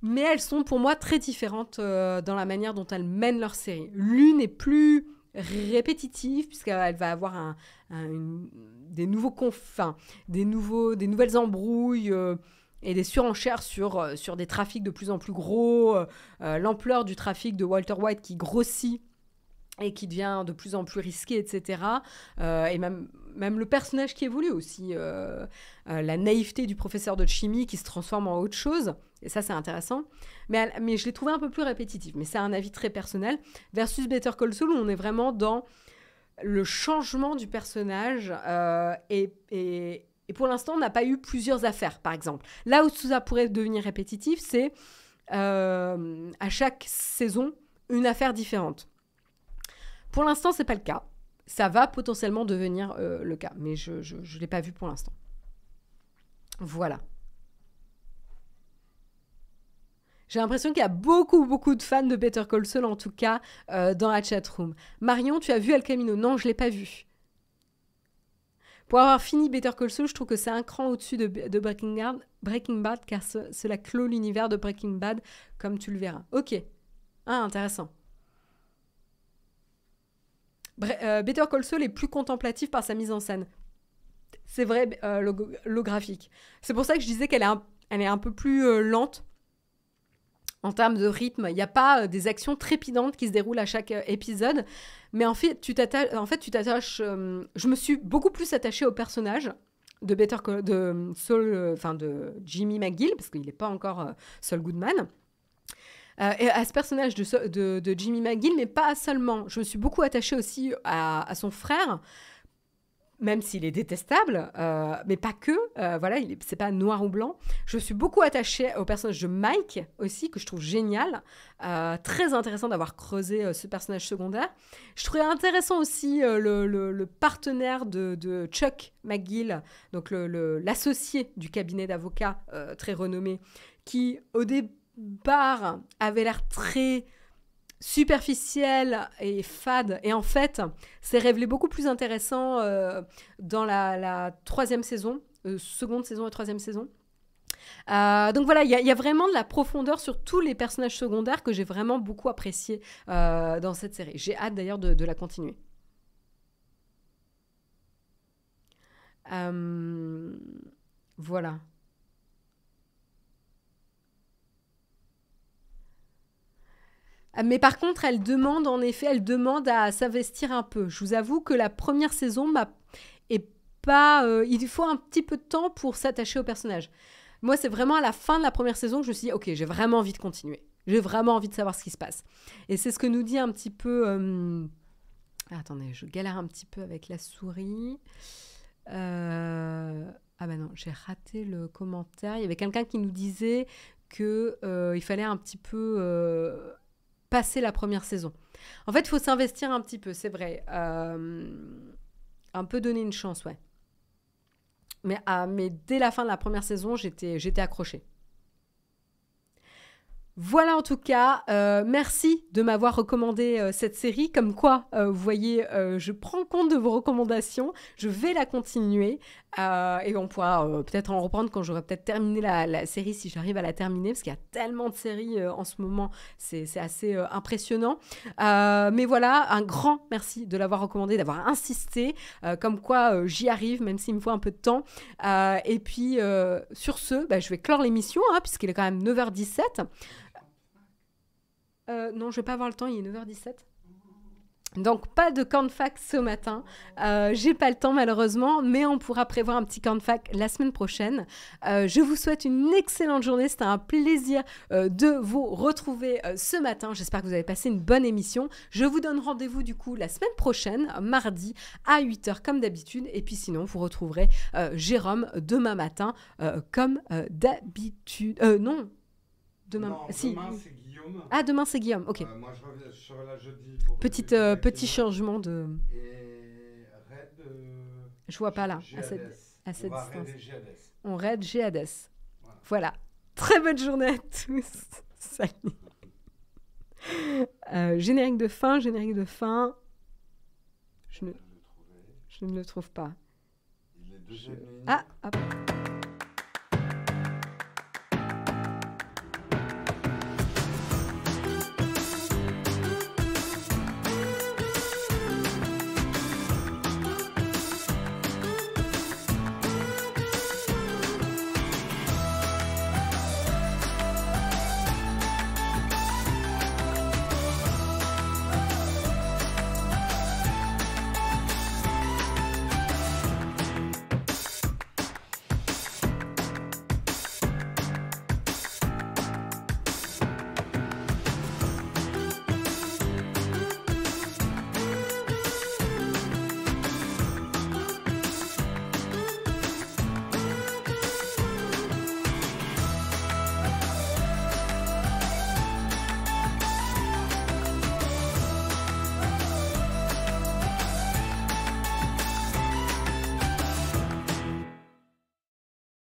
Mais elles sont pour moi très différentes dans la manière dont elles mènent leur série. L'une est plus répétitive puisqu'elle va avoir des nouvelles embrouilles et des surenchères sur des trafics de plus en plus gros, l'ampleur du trafic de Walter White qui grossit et qui devient de plus en plus risqué, etc. Et même le personnage qui évolue aussi. La naïveté du professeur de chimie qui se transforme en autre chose. Et ça, c'est intéressant. Mais je l'ai trouvé un peu plus répétitif. Mais c'est un avis très personnel. Versus Better Call Saul, où on est vraiment dans le changement du personnage. Et pour l'instant, on n'a pas eu plusieurs affaires, par exemple. Là où tout ça pourrait devenir répétitif, c'est à chaque saison, une affaire différente. Pour l'instant, c'est pas le cas. Ça va potentiellement devenir le cas, mais je ne l'ai pas vu pour l'instant. Voilà. J'ai l'impression qu'il y a beaucoup de fans de Better Call Saul, en tout cas, dans la chatroom. Marion, tu as vu El Camino? Non, je ne l'ai pas vu. Pour avoir fini Better Call Saul, je trouve que c'est un cran au-dessus de Breaking Bad, car cela clôt l'univers de Breaking Bad, comme tu le verras. Ok. Ah, intéressant. Better Call Saul est plus contemplatif par sa mise en scène. C'est vrai, le graphique. C'est pour ça que je disais qu'elle est un peu plus lente en termes de rythme. Il n'y a pas des actions trépidantes qui se déroulent à chaque épisode. Mais en fait, tu t'attaches... je me suis beaucoup plus attachée au personnage de Saul, de Jimmy McGill, parce qu'il n'est pas encore Saul Goodman. Et à ce personnage de Jimmy McGill, mais pas seulement. Je me suis beaucoup attachée aussi à son frère, même s'il est détestable, mais pas que. Voilà, c'est pas noir ou blanc. Je me suis beaucoup attachée au personnage de Mike aussi, que je trouve génial. Très intéressant d'avoir creusé ce personnage secondaire. Je trouvais intéressant aussi le partenaire de Chuck McGill, donc l'associé du cabinet d'avocats très renommé, qui au début avait l'air très superficiel et fade, et en fait s'est révélé beaucoup plus intéressant dans la troisième saison, seconde saison et troisième saison. Donc voilà, il y a vraiment de la profondeur sur tous les personnages secondaires que j'ai vraiment beaucoup apprécié dans cette série. J'ai hâte d'ailleurs de la continuer. Voilà. Mais par contre, elle demande à s'investir un peu. Je vous avoue que la première saison est pas... il faut un petit peu de temps pour s'attacher au personnage. Moi, c'est vraiment à la fin de la première saison que je me suis dit, ok, j'ai vraiment envie de continuer. J'ai vraiment envie de savoir ce qui se passe. Et c'est ce que nous dit un petit peu... Attendez, je galère un petit peu avec la souris. Ah ben non, j'ai raté le commentaire. Il y avait quelqu'un qui nous disait qu'il fallait un petit peu... passer la première saison. En fait, il faut s'investir un petit peu, c'est vrai. Un peu donner une chance, ouais. Mais dès la fin de la première saison, j'étais accrochée. Voilà en tout cas, merci de m'avoir recommandé cette série. Comme quoi, vous voyez, je prends compte de vos recommandations, je vais la continuer et on pourra peut-être en reprendre quand j'aurai peut-être terminé la série, si j'arrive à la terminer, parce qu'il y a tellement de séries en ce moment, c'est assez impressionnant. Mais voilà, un grand merci de l'avoir recommandé, d'avoir insisté, comme quoi j'y arrive, même s'il me faut un peu de temps. Et puis, sur ce, je vais clore l'émission, puisqu'il est quand même 9h17. Non, je vais pas avoir le temps, il est 9h17. Donc, pas de cornfac ce matin. J'ai pas le temps, malheureusement, mais on pourra prévoir un petit cornfac la semaine prochaine. Je vous souhaite une excellente journée. C'était un plaisir de vous retrouver ce matin. J'espère que vous avez passé une bonne émission. Je vous donne rendez-vous, du coup, la semaine prochaine, mardi, à 8h, comme d'habitude. Et puis, sinon, vous retrouverez Jérôme demain matin, comme d'habitude. Non. Demain, c'est Guillaume. Ah, demain, c'est Guillaume, ok. Moi, je serai là jeudi. Petit changement de... Et raid... je vois pas là, à cette distance. On raid Géades. Voilà. Très bonne journée à tous. Salut. Générique de fin. Je ne le trouve pas. Il est deuxième ligne. Ah, hop.